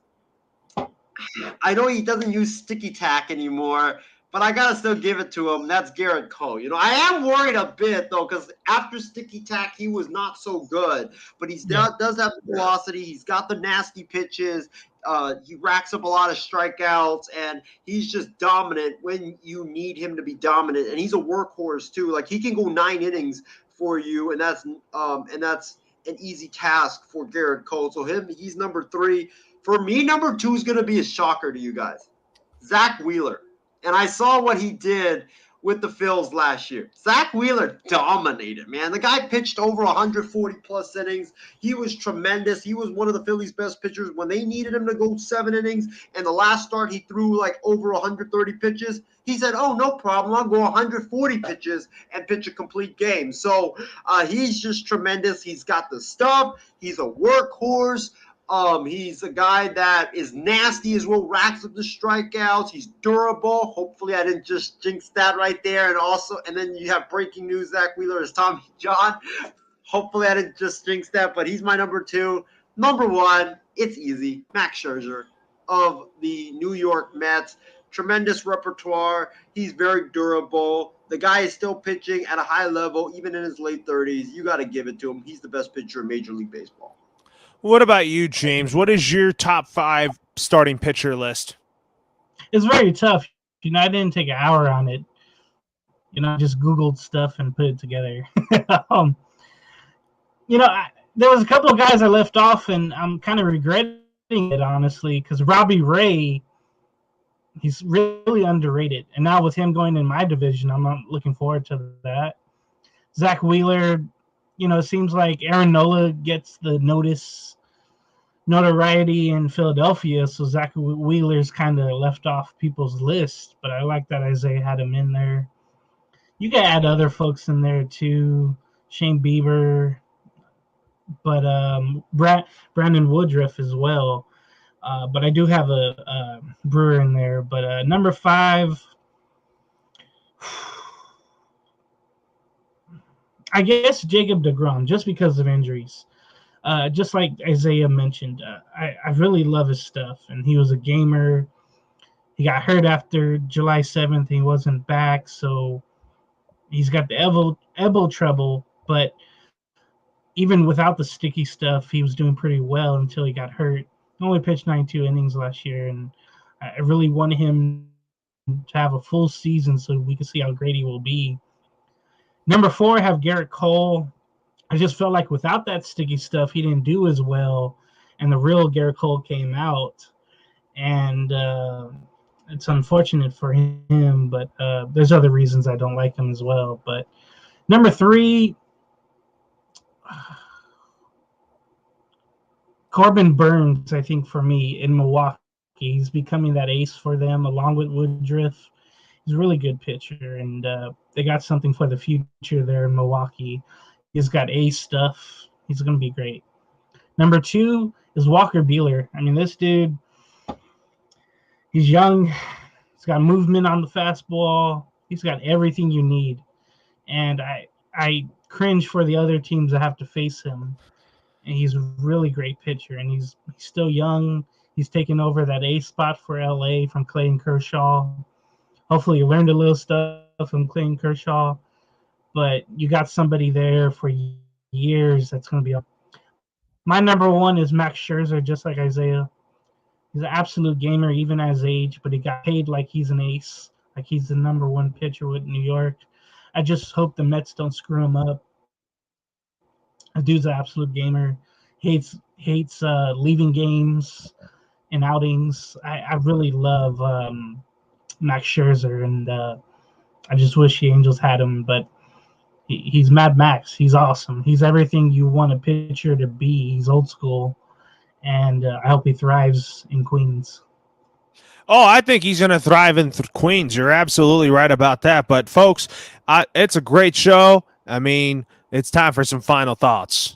I know he doesn't use sticky tack anymore, but I got to still give it to him. That's Garrett Cole. I am worried a bit, though, because after sticky tack, he was not so good. But he does have velocity. He's got the nasty pitches. He racks up a lot of strikeouts, and he's just dominant when you need him to be dominant. And he's a workhorse, too. Like, he can go 9 innings for you, and that's an easy task for Garrett Cole. So he's number 3. For me, number 2 is going to be a shocker to you guys. Zach Wheeler. And I saw what he did with the Phils last year. Zach Wheeler dominated, man. The guy pitched over 140-plus innings. He was tremendous. He was one of the Phillies' best pitchers when they needed him to go 7 innings. And the last start, he threw like over 130 pitches. He said, oh, no problem. I'll go 140 pitches and pitch a complete game. So he's just tremendous. He's got the stuff. He's a workhorse. He's a guy that is nasty as well, racks up the strikeouts. He's durable. Hopefully I didn't just jinx that right there. And then you have breaking news, Zach Wheeler is Tommy John. Hopefully I didn't just jinx that, but he's my number 2. Number 1, it's easy, Max Scherzer of the New York Mets. Tremendous repertoire. He's very durable. The guy is still pitching at a high level, even in his late 30s. You got to give it to him. He's the best pitcher in Major League Baseball. What about you, James? What is your top 5 starting pitcher list? It's very tough. I didn't take an hour on it. I just Googled stuff and put it together. There was a couple of guys I left off, and I'm kind of regretting it, honestly, because Robbie Ray, he's really underrated. And now with him going in my division, I'm not looking forward to that. Zach Wheeler, it seems like Aaron Nola gets the notoriety in Philadelphia, so Zach Wheeler's kind of left off people's list, but I like that Isaiah had him in there. You can add other folks in there too, Shane Bieber, but Brandon Woodruff as well. But I do have a Brewer in there. But number 5, I guess Jacob deGrom, just because of injuries. Just like Isaiah mentioned, I really love his stuff. And he was a gamer. He got hurt after July 7th. He wasn't back. So he's got the elbow trouble. But even without the sticky stuff, he was doing pretty well until he got hurt. He only pitched 92 innings last year. And I really wanted him to have a full season so we can see how great he will be. Number 4, I have Garrett Cole. I just felt like without that sticky stuff, he didn't do as well. And the real Garrett Cole came out. And it's unfortunate for him, but there's other reasons I don't like him as well. But Number 3, Corbin Burns, I think, for me, in Milwaukee. He's becoming that ace for them along with Woodruff. He's a really good pitcher, and they got something for the future there in Milwaukee. He's got ace stuff. He's going to be great. Number 2 is Walker Buehler. I mean, this dude, he's young. He's got movement on the fastball. He's got everything you need. And I cringe for the other teams that have to face him. And he's a really great pitcher, and he's still young. He's taken over that ace spot for LA from Clayton Kershaw. Hopefully you learned a little stuff from Clayton Kershaw, but you got somebody there for years that's going to be up. My number 1 is Max Scherzer, just like Isaiah. He's an absolute gamer, even at his age, but he got paid like he's an ace, like he's the number 1 pitcher with New York. I just hope the Mets don't screw him up. The dude's an absolute gamer. Hates leaving games and outings. I really love Max Scherzer, and I just wish the Angels had him, but he's Mad Max. He's awesome. He's everything you want a pitcher to be. He's old school, and I hope he thrives in Queens. Oh, I think he's going to thrive in Queens. You're absolutely right about that. But, folks, it's a great show. I mean, it's time for some final thoughts.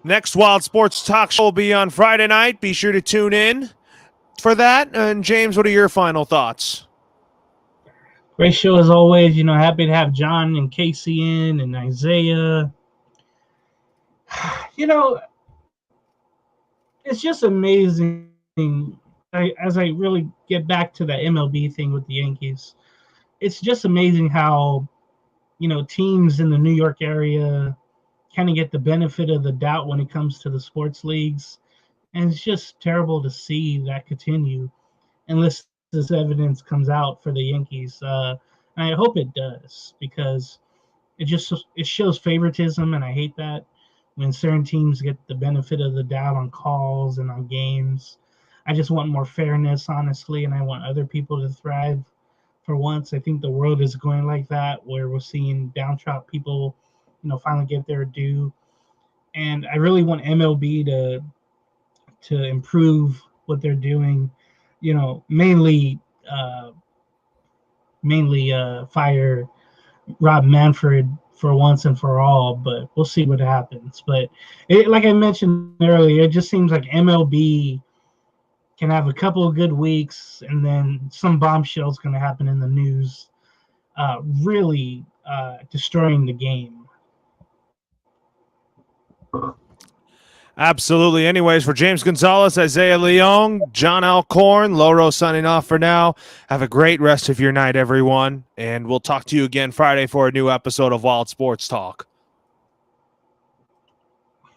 Next Wild Sports Talk Show will be on Friday night. Be sure to tune in for that. And, James, what are your final thoughts? Great show as always. Happy to have John and Casey in and Isaiah. It's just amazing as I really get back to the MLB thing with the Yankees. It's just amazing how, teams in the New York area kind of get the benefit of the doubt when it comes to the sports leagues. And it's just terrible to see that continue unless this evidence comes out for the Yankees. And I hope it does, because it shows favoritism, and I hate that when certain teams get the benefit of the doubt on calls and on games. I just want more fairness, honestly, and I want other people to thrive for once. I think the world is going like that, where we're seeing downtrodden people, finally get their due. And I really want MLB to improve what they're doing, mainly fire Rob Manfred for once and for all, but we'll see what happens. But like I mentioned earlier, it just seems like MLB can have a couple of good weeks, and then some bombshell's going to happen in the news, really destroying the game. Absolutely. Anyways, for James Gonzalez, Isaiah Leong, John Alcorn, Loro signing off for now. Have a great rest of your night, everyone, and we'll talk to you again Friday for a new episode of Wild Sports Talk.